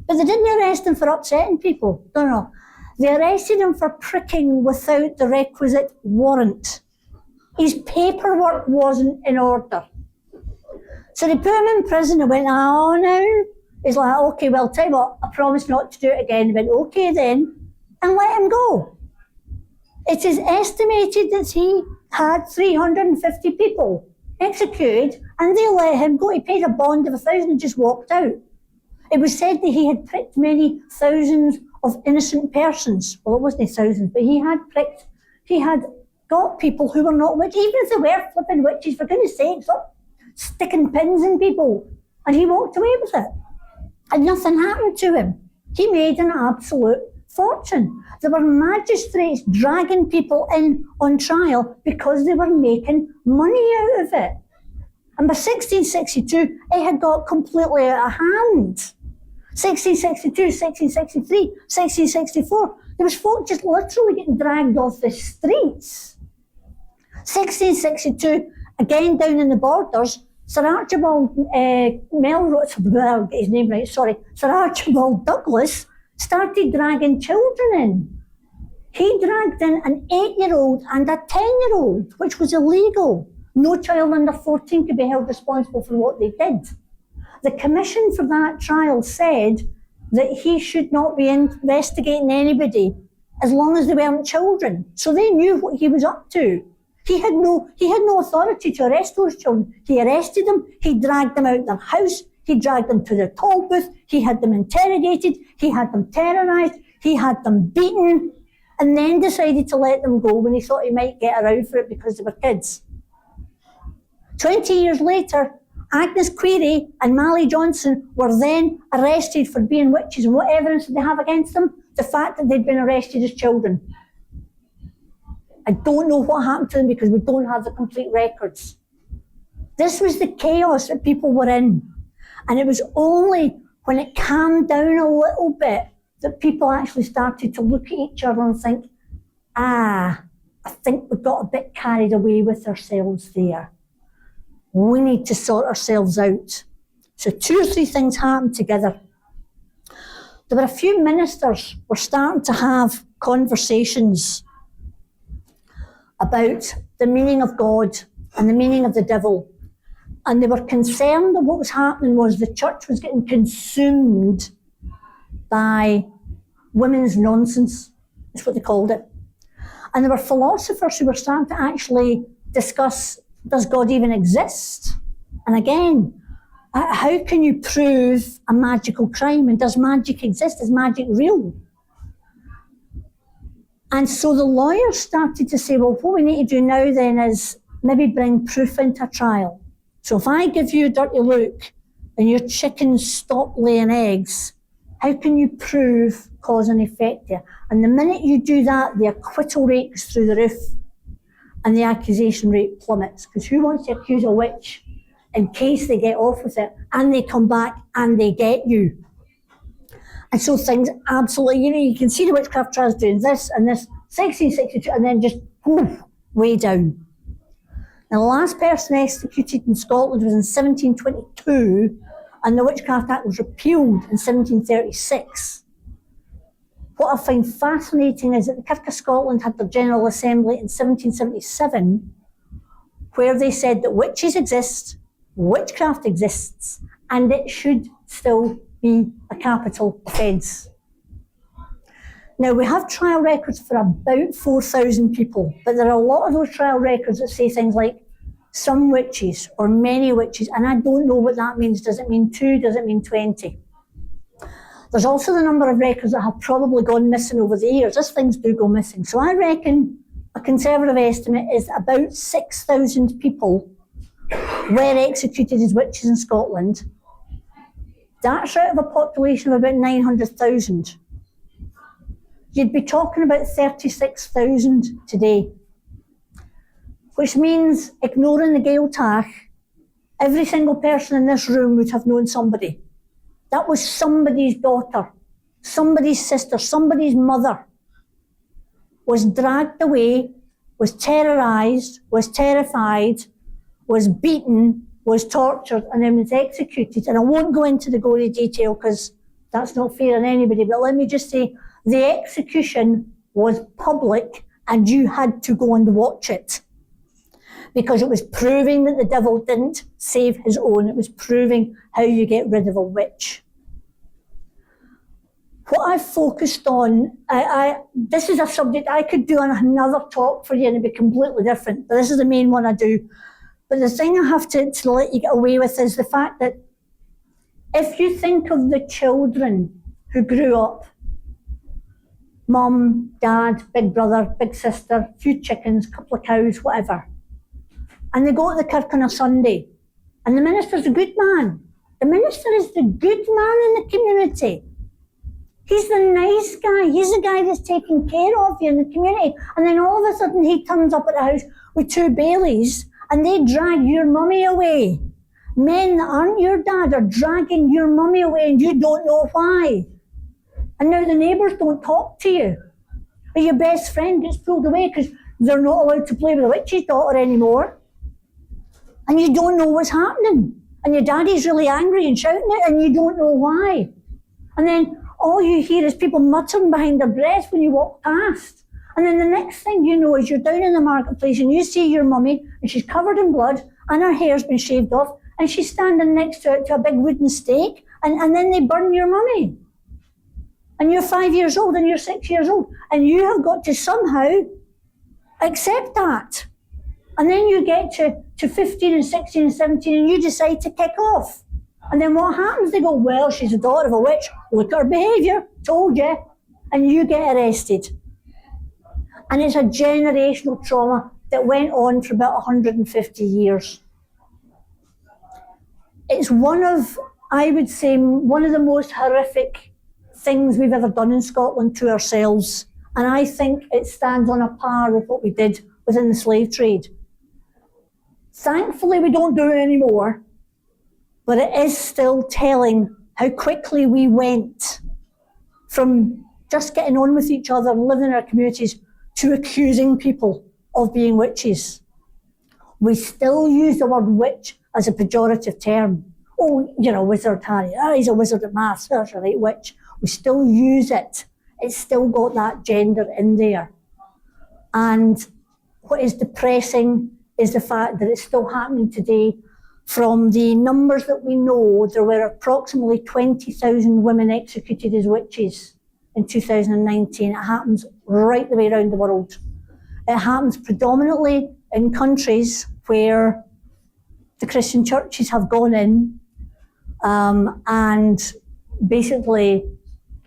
But they didn't arrest him for upsetting people. No. They arrested him for pricking without the requisite warrant. His paperwork wasn't in order. So they put him in prison and went, oh no. He's like, okay, well, tell you what, I promise not to do it again. He went, okay then, and let him go. It is estimated that he had 350 people executed, and they let him go. He paid a bond of 1,000 and just walked out. It was said that he had pricked many thousands of innocent persons. Well, it wasn't thousands, but he had got people who were not witches, even if they were flipping witches, for goodness sake, stop sticking pins in people. And he walked away with it. And nothing happened to him. He made an absolute fortune. There were magistrates dragging people in on trial because they were making money out of it. And by 1662, it had got completely out of hand. 1662, 1663, 1664, there was folk just literally getting dragged off the streets. 1662, again down in the Borders, Sir Archibald Melrose, I'll get his name right, sorry, Sir Archibald Douglas started dragging children in. He dragged in an 8-year-old and a 10-year-old, which was illegal. No child under 14 could be held responsible for what they did. The commission for that trial said that he should not be investigating anybody as long as they weren't children. So they knew what he was up to. He had no authority to arrest those children. He arrested them, he dragged them out their house, he dragged them to their toll booth, he had them interrogated, he had them terrorised, he had them beaten, and then decided to let them go when he thought he might get around for it because they were kids. 20 years later, Agnes Query and Mally Johnson were then arrested for being witches, and what evidence did they have against them? The fact that they'd been arrested as children. I don't know what happened to them because we don't have the complete records. This was the chaos that people were in. And it was only when it calmed down a little bit that people actually started to look at each other and think, I think we got a bit carried away with ourselves there. We need to sort ourselves out. So 2 or 3 things happened together. There were a few ministers were starting to have conversations about the meaning of God and the meaning of the devil. And they were concerned that what was happening was the church was getting consumed by women's nonsense. That's what they called it. And there were philosophers who were starting to actually discuss, does God even exist? And again, how can you prove a magical crime? And does magic exist? Is magic real? And so the lawyers started to say, well, what we need to do now then is maybe bring proof into trial. So if I give you a dirty look and your chickens stop laying eggs, how can you prove cause and effect there? And the minute you do that, the acquittal rate goes through the roof and the accusation rate plummets. Because who wants to accuse a witch in case they get off with it and they come back and they get you? And so things absolutely, you can see the witchcraft trials doing this and this, 1662, and then just poof, way down. And the last person executed in Scotland was in 1722, and the Witchcraft Act was repealed in 1736. What I find fascinating is that the Kirk of Scotland had their General Assembly in 1777, where they said that witches exist, witchcraft exists, and it should still be a capital offence. Now, we have trial records for about 4,000 people, but there are a lot of those trial records that say things like some witches or many witches, and I don't know what that means. Does it mean 2? Does it mean 20? There's also the number of records that have probably gone missing over the years, as things do go missing. So I reckon a conservative estimate is about 6,000 people were executed as witches in Scotland. That's out of a population of about 900,000. You'd be talking about 36,000 today, which means, ignoring the Gaeltacht, every single person in this room would have known somebody. That was somebody's daughter, somebody's sister, somebody's mother, was dragged away, was terrorised, was terrified, was beaten, was tortured, and then was executed. And I won't go into the gory detail because that's not fair on anybody, but let me just say, the execution was public and you had to go and watch it, because it was proving that the devil didn't save his own. It was proving how you get rid of a witch. What I focused on, this is a subject I could do on another talk for you and it'd be completely different, but this is the main one I do. But the thing I have to let you get away with is the fact that if you think of the children who grew up, mum, dad, big brother, big sister, few chickens, couple of cows, whatever, and they go to the kirk on a Sunday, and the minister's a good man. The minister is the good man in the community. He's the nice guy. He's the guy that's taking care of you in the community. And then all of a sudden he turns up at the house with 2 bailies and they drag your mummy away. Men that aren't your dad are dragging your mummy away and you don't know why. And now the neighbours don't talk to you. Or your best friend gets pulled away because they're not allowed to play with the witch's daughter anymore. And you don't know what's happening. And your daddy's really angry and shouting it and you don't know why. And then all you hear is people muttering behind their breath when you walk past. And then the next thing you know is you're down in the marketplace and you see your mummy and she's covered in blood and her hair's been shaved off and she's standing next to a big wooden stake and then they burn your mummy. And you're 5 years old and you're 6 years old and you have got to somehow accept that. And then you get to 15 and 16 and 17 and you decide to kick off. And then what happens? They go, well, she's the daughter of a witch. Look at her behaviour. Told you. And you get arrested. And it's a generational trauma that went on for about 150 years. It's one of, I would say, one of the most horrific things we've ever done in Scotland to ourselves. And I think it stands on a par with what we did within the slave trade. Thankfully, we don't do it anymore. But it is still telling how quickly we went from just getting on with each other and living in our communities to accusing people of being witches. We still use the word witch as a pejorative term. Oh, wizard Harry. Oh, he's a wizard at maths. That's a right witch. We still use it. It's still got that gender in there. And what is depressing is the fact that it's still happening today. From the numbers that we know, there were approximately 20,000 women executed as witches in 2019. It happens right the way around the world. It happens predominantly in countries where the Christian churches have gone in and basically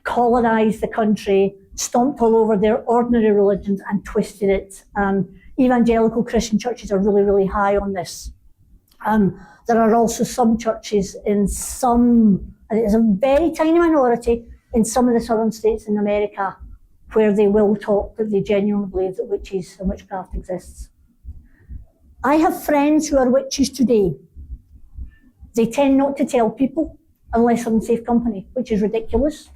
colonised the country, stomped all over their ordinary religions and twisted it. Evangelical Christian churches are really, really high on this. There are also some churches in some, and it's a very tiny minority, in some of the southern states in America where they will talk that they genuinely believe that witches and witchcraft exists. I have friends who are witches today. They tend not to tell people unless they're in safe company, which is ridiculous.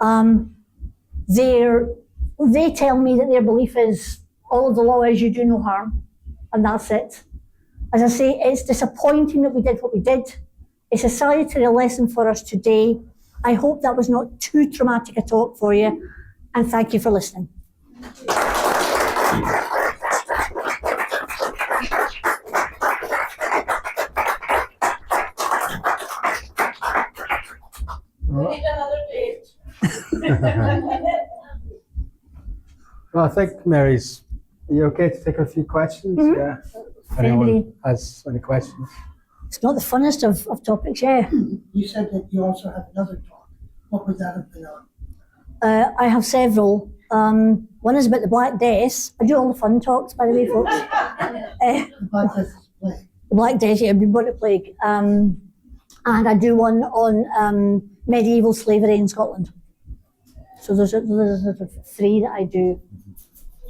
They tell me that their belief is all of the law is you do no harm, and that's it. As I say, it's disappointing that we did what we did. It's a salutary lesson for us today. I hope that was not too traumatic a talk for you, and thank you for listening. We need another date. Well, I think Mary's. Are you okay to take a few questions? Mm-hmm. Yeah. If anyone has any questions. It's not the funnest of topics, yeah. You said that you also have another talk. What would that have been on? I have several. One is about the Black Death. I do all the fun talks, by the way, folks. The Black Death is plague. The Black Death, yeah, bubonic plague. And I do one on medieval slavery in Scotland. So there's three that I do.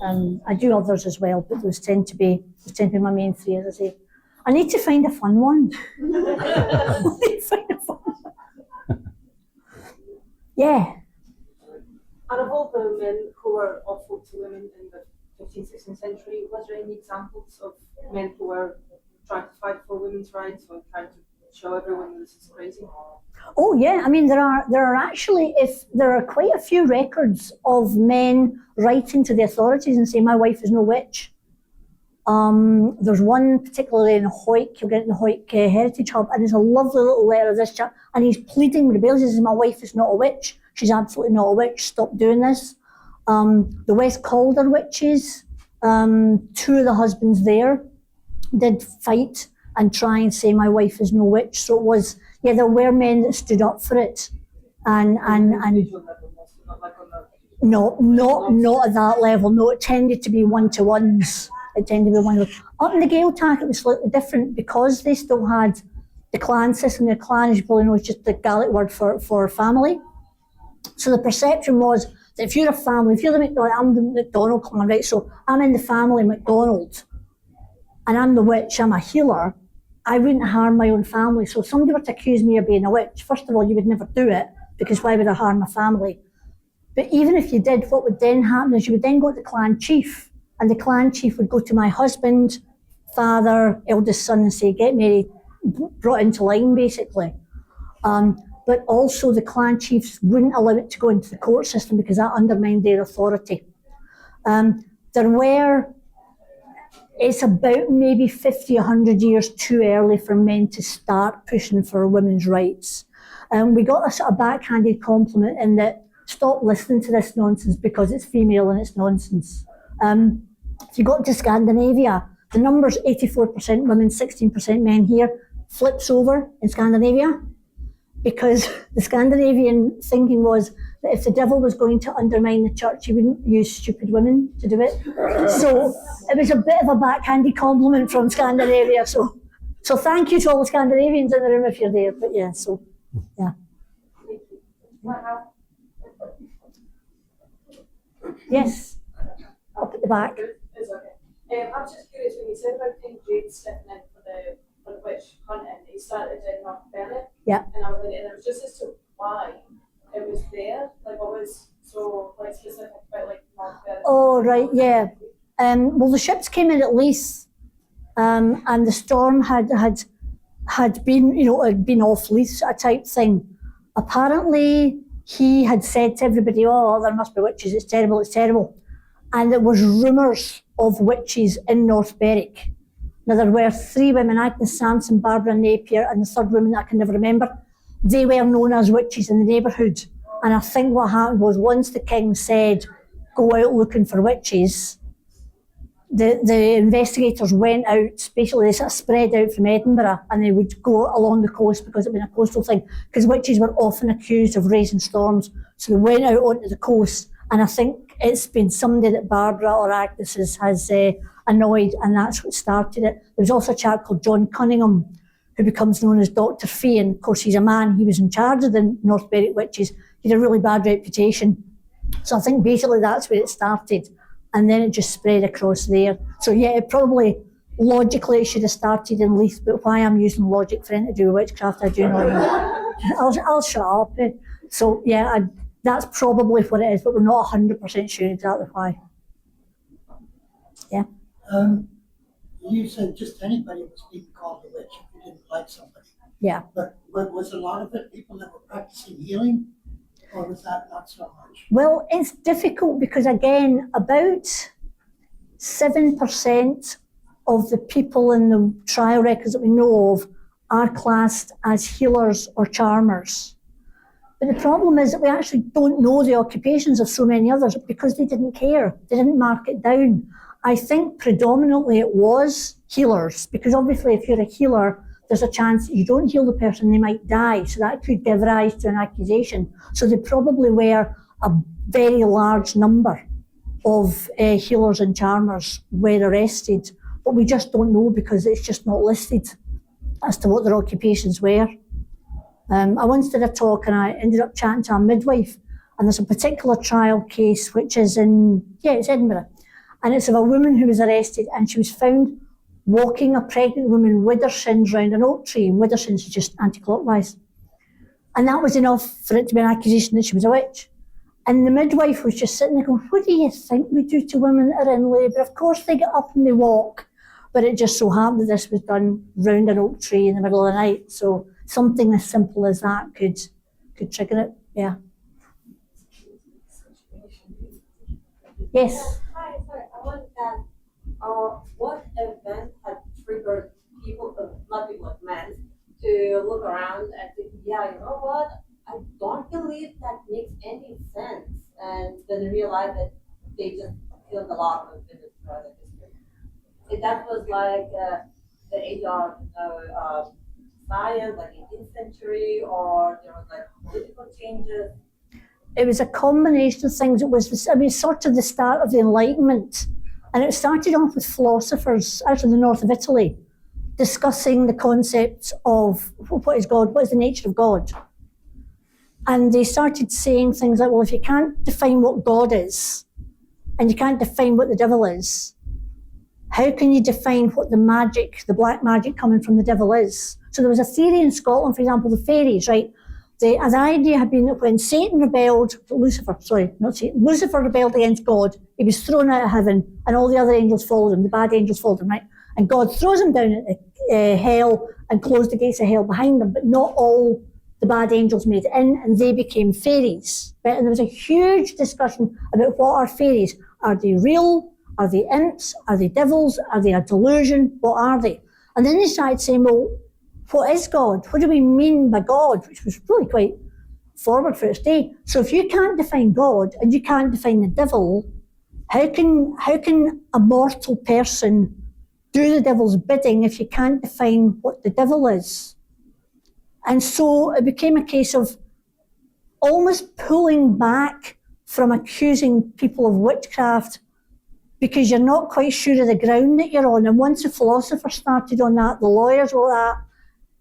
I do others as well, but those tend to be my main three, as I say. I need to find a fun one. Yeah. And of all the men who were awful to women in the 15th, 16th century, was there any examples of men who were trying to fight for women's rights or trying to show everyone this is crazy? Oh yeah, I mean there are actually there are quite a few records of men writing to the authorities and saying my wife is no witch. There's one particularly in Hawick, you'll get it in the Hawick Heritage Hub, and there's a lovely little letter of this chap, and he's pleading with the bailies. He says, my wife is not a witch. She's absolutely not a witch. Stop doing this. The West Calder witches, two of the husbands there did fight and try and say my wife is no witch. So it was, yeah, there were men that stood up for it. And no, not at that level. No, it tended to be one-to-ones. It tended to be one-to-ones. Up in the Gaeltacht, it was slightly different because they still had the clan system. The clan, as you probably know, is just the Gaelic word for family. So the perception was that if you're a family, if you're the McDonald, I'm the McDonald clan, right? So I'm in the family McDonald, and I'm the witch, I'm a healer, I wouldn't harm my own family. So if somebody were to accuse me of being a witch, first of all, you would never do it, because why would I harm my family? But even if you did, what would then happen is you would then go to the clan chief, and the clan chief would go to my husband, father, eldest son, and say, get Mary brought into line, basically. But also the clan chiefs wouldn't allow it to go into the court system because that undermined their authority. It's about maybe 50, 100 years too early for men to start pushing for women's rights. We got a sort of backhanded compliment in that, stop listening to this nonsense because it's female and it's nonsense. If you got to Scandinavia, the number's 84% women, 16% men here, flips over in Scandinavia, because the Scandinavian thinking was that if the devil was going to undermine the church, he wouldn't use stupid women to do it. So it was a bit of a backhanded compliment from Scandinavia. So thank you to all the Scandinavians in the room if you're there. But yeah, so yeah. Yes, up at the back. It's okay. I was just curious when you said about King Jade stepping in for the witch hunting, he started in North Berwick. Yeah. And I was like, and it was just as to why it was there, like what was so like specific about like North Berwick. Oh right, yeah. Well, the ships came in at Leith, and the storm had been, had been off Leith sort of type thing. Apparently, he had said to everybody, "Oh, there must be witches. It's terrible. It's terrible." And there was rumours of witches in North Berwick. Now, there were 3 women, Agnes Sampson, Barbara Napier, and the third woman that I can never remember. They were known as witches in the neighbourhood. And I think what happened was once the king said, go out looking for witches, the investigators went out, basically they sort of spread out from Edinburgh and they would go along the coast because it was a coastal thing, because witches were often accused of raising storms. So they went out onto the coast, and I think it's been somebody that Barbara or Agnes has annoyed, and that's what started it. There was also a chap called John Cunningham, who becomes known as Dr. Fee, and of course he's a man, he was in charge of the North Berwick witches. He had a really bad reputation. So I think basically that's where it started, and then it just spread across there. So yeah, it probably, logically it should have started in Leith, but why I'm using logic for anything to do with witchcraft, I do not know. I'll shut up. So yeah, that's probably what it is, but we're not 100% sure exactly why. Yeah. You said just anybody was being called a witch if you didn't like somebody. Yeah. But was a lot of it people that were practicing healing, or was that not so much? Well, it's difficult because, again, about 7% of the people in the trial records that we know of are classed as healers or charmers. But the problem is that we actually don't know the occupations of so many others because they didn't care. They didn't mark it down. I think predominantly it was healers, because obviously if you're a healer, there's a chance that you don't heal the person, they might die. So that could give rise to an accusation. So they probably were a very large number of healers and charmers were arrested. But we just don't know because it's just not listed as to what their occupations were. I once did a talk and I ended up chatting to a midwife, and there's a particular trial case which is it's Edinburgh. And it's of a woman who was arrested and she was found walking a pregnant woman with her shins round an oak tree, and with her shins just anti-clockwise. And that was enough for it to be an accusation that she was a witch. And the midwife was just sitting there going, what do you think we do to women that are in labour? Of course they get up and they walk. But it just so happened that this was done round an oak tree in the middle of the night. So something as simple as that could trigger it, yeah. Yes? Hi, sorry, I want to ask, what event had triggered people, not people, men, to look around and think, yeah, you know what, I don't believe that makes any sense, and then realize that they just killed a lot of women throughout the history. If that was like the age of science, like 18th century, or there was like political changes. It was a combination of things. It was sort of the start of the Enlightenment. And it started off with philosophers out of the north of Italy discussing the concept of what is God, what is the nature of God. And they started saying things like, well, if you can't define what God is, and you can't define what the devil is, how can you define what the magic, the black magic coming from the devil is? So there was a theory in Scotland, for example, the fairies, right? The idea had been that when Lucifer rebelled against God, he was thrown out of heaven and all the other angels followed him, the bad angels followed him, right? And God throws him down into hell and closed the gates of hell behind them, but not all the bad angels made it in, and they became fairies, right? And there was a huge discussion about what are fairies. Are they real? Are they imps? Are they devils? Are they a delusion? What are they? And then they started saying, well, what is God? What do we mean by God? Which was really quite forward for its day. So if you can't define God and you can't define the devil, how can a mortal person do the devil's bidding if you can't define what the devil is? And so it became a case of almost pulling back from accusing people of witchcraft because you're not quite sure of the ground that you're on. And once the philosophers started on that, the lawyers were like,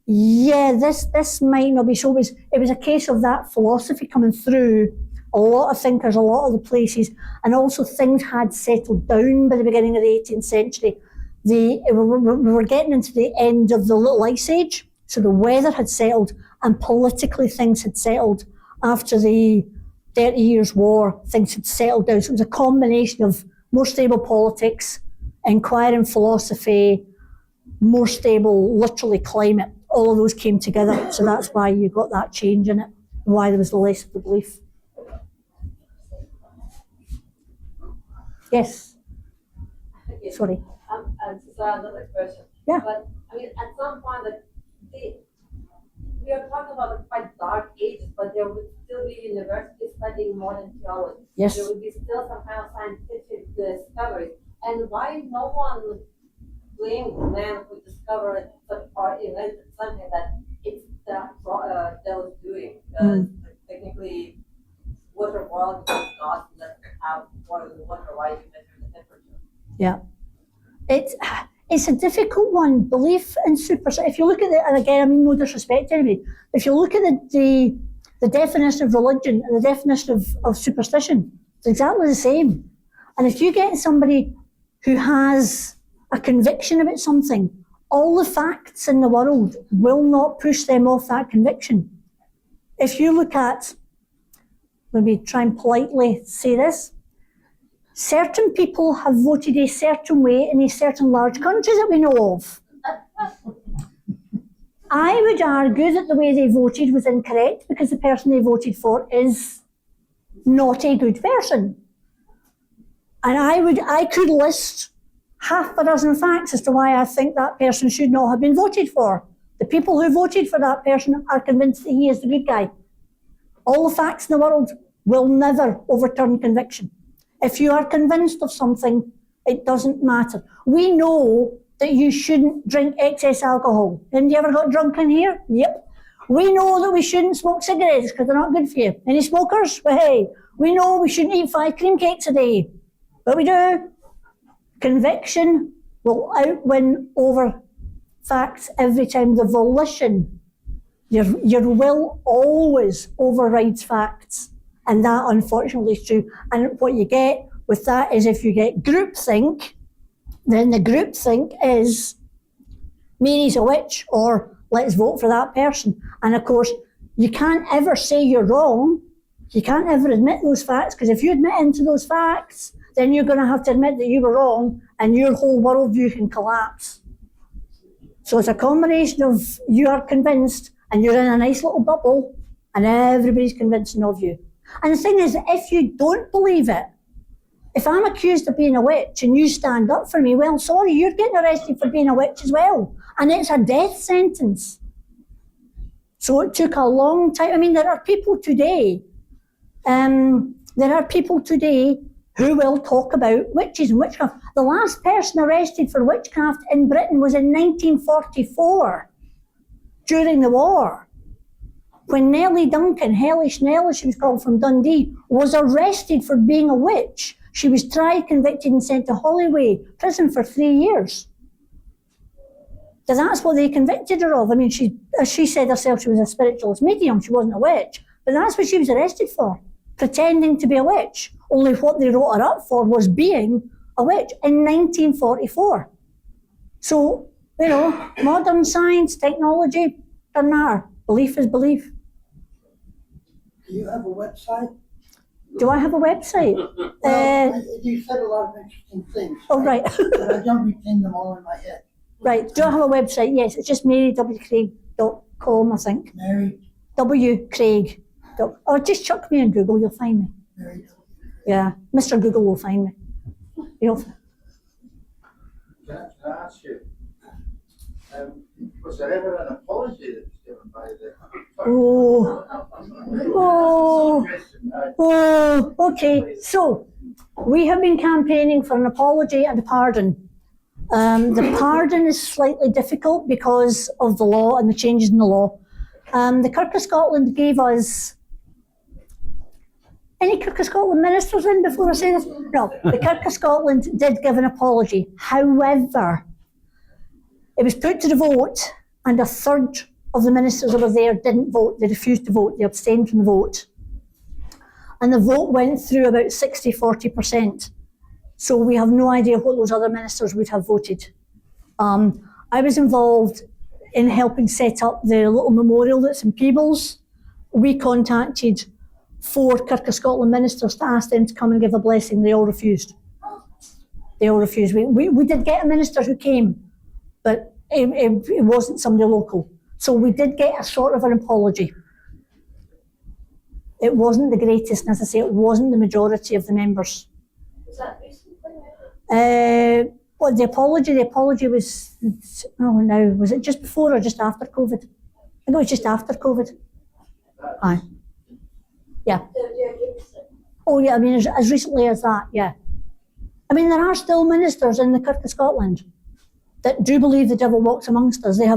yeah, this might not be so. It was a case of that philosophy coming through a lot of thinkers, a lot of the places, and also things had settled down by the beginning of the 18th century. We were getting into the end of the Little Ice Age, so the weather had settled and politically things had settled. After the 30 Years' War, things had settled down. So it was a combination of more stable politics, inquiring philosophy, more stable, literally climate. All of those came together. So that's why you got that change in it, why there was less of the belief. Yes, Okay. sorry. And so another question. Yeah. But I mean, at some point, like, we are talking about the quite dark ages, but there would still be universities studying modern theology. Yes. There would be still some kind of scientific discovery. And why no one would blame the man who discovered or invented something that it's that was doing? Because technically, water boils because God let out boiling water. Why you measure the temperature? Yeah. It's a difficult one. Belief in superstition. If you look at it, and again, I mean no disrespect to anybody, if you look at the definition of religion and the definition of superstition, it's exactly the same. And if you get somebody who has a conviction about something, all the facts in the world will not push them off that conviction. If you look at, let me try and politely say this, certain people have voted a certain way in a certain large country that we know of. I would argue that the way they voted was incorrect because the person they voted for is not a good person. And I could list half a dozen facts as to why I think that person should not have been voted for. The people who voted for that person are convinced that he is the good guy. All the facts in the world will never overturn conviction. If you are convinced of something, it doesn't matter. We know that you shouldn't drink excess alcohol. Haven't you ever got drunk in here? Yep. We know that we shouldn't smoke cigarettes because they're not good for you. Any smokers? Well, hey, we know we shouldn't eat 5 cream cakes a day. But we do. Conviction will outwin over facts every time. The volition, your will always overrides facts. And that, unfortunately, is true. And what you get with that is if you get groupthink, then the groupthink is Mary's a witch or let's vote for that person. And of course, you can't ever say you're wrong. You can't ever admit those facts because if you admit into those facts, then you're going to have to admit that you were wrong and your whole worldview can collapse. So it's a combination of you are convinced and you're in a nice little bubble and everybody's convincing of you. And the thing is, if you don't believe it, if I'm accused of being a witch and you stand up for me, well, sorry, you're getting arrested for being a witch as well. And it's a death sentence. So it took a long time. I mean, there are people today who will talk about witches and witchcraft. The last person arrested for witchcraft in Britain was in 1944, during the war. When Nellie Duncan, Hellish Nellie, she was called, from Dundee, was arrested for being a witch. She was tried, convicted and sent to Holloway prison for 3 years. So that's what they convicted her of. I mean, as she said herself, she was a spiritualist medium, she wasn't a witch. But that's what she was arrested for, pretending to be a witch. Only what they wrote her up for was being a witch in 1944. So, you know, modern science, technology, doesn't matter. Belief is belief. Do you have a website? Do I have a website? You said a lot of interesting things. Oh, right. But I don't retain them all in my head. Right. Do I have a website? Yes, it's just marywcraig.com, I think. Mary, WCraig. Or just chuck me in Google, you'll find me. Mary. Yeah, Mr. Google will find me. You'll Can I ask you, was there ever an apology that was given by the... Okay. So, we have been campaigning for an apology and a pardon. The pardon is slightly difficult because of the law and the changes in the law. The Kirk of Scotland gave us... Any Kirk of Scotland ministers in before I say this? No, the Kirk of Scotland did give an apology. However, it was put to the vote and a third of the ministers over there didn't vote. They refused to vote. They abstained from the vote. And the vote went through about 60-40%. So we have no idea what those other ministers would have voted. I was involved in helping set up the little memorial that's in Peebles. We contacted 4 Kirk of Scotland ministers to ask them to come and give a blessing. They all refused. They all refused. We did get a minister who came, but it wasn't somebody local. So we did get a sort of an apology. It wasn't the greatest, and as I say, it wasn't the majority of the members. Was that recently? Well, the apology was, oh no, was it just before or just after COVID? I think it was just after COVID. Aye. Yeah. Oh yeah, I mean, as recently as that, yeah. I mean, there are still ministers in the Kirk of Scotland that do believe the devil walks amongst us. They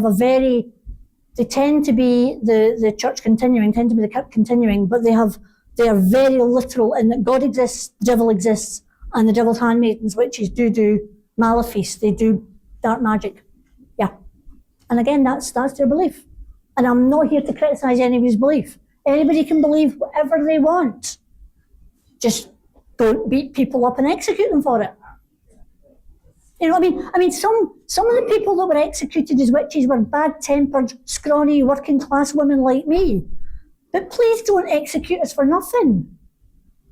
tend to be the church continuing, tend to be the Kirk continuing, but they are very literal in that God exists, the devil exists, and the devil's handmaidens, witches, do malefice, they do dark magic. Yeah. And again, that's their belief. And I'm not here to criticise anybody's belief. Anybody can believe whatever they want. Just don't beat people up and execute them for it. You know what I mean? Some of the people that were executed as witches were bad-tempered, scrawny, working-class women like me. But please don't execute us for nothing.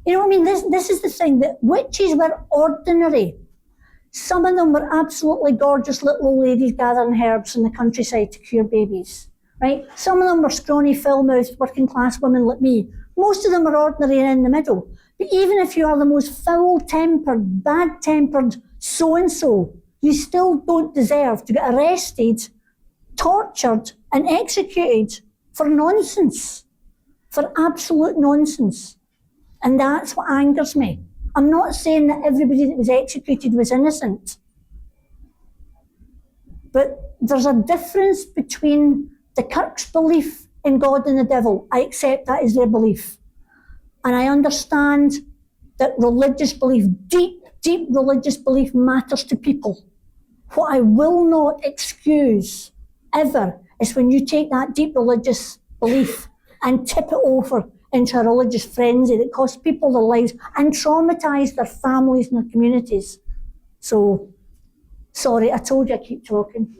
You know what I mean? This is the thing, that witches were ordinary. Some of them were absolutely gorgeous little old ladies gathering herbs in the countryside to cure babies, right? Some of them were scrawny, foul-mouthed, working-class women like me. Most of them were ordinary and in the middle. But even if you are the most foul-tempered, bad-tempered so-and-so, you still don't deserve to get arrested, tortured, and executed for nonsense, for absolute nonsense. And that's what angers me. I'm not saying that everybody that was executed was innocent, but there's a difference between the Kirk's belief in God and the devil. I accept that is their belief. And I understand that religious belief, deep religious belief, matters to people. What I will not excuse ever is when you take that deep religious belief and tip it over into a religious frenzy that costs people their lives and traumatise their families and their communities. So, sorry, I told you I keep talking.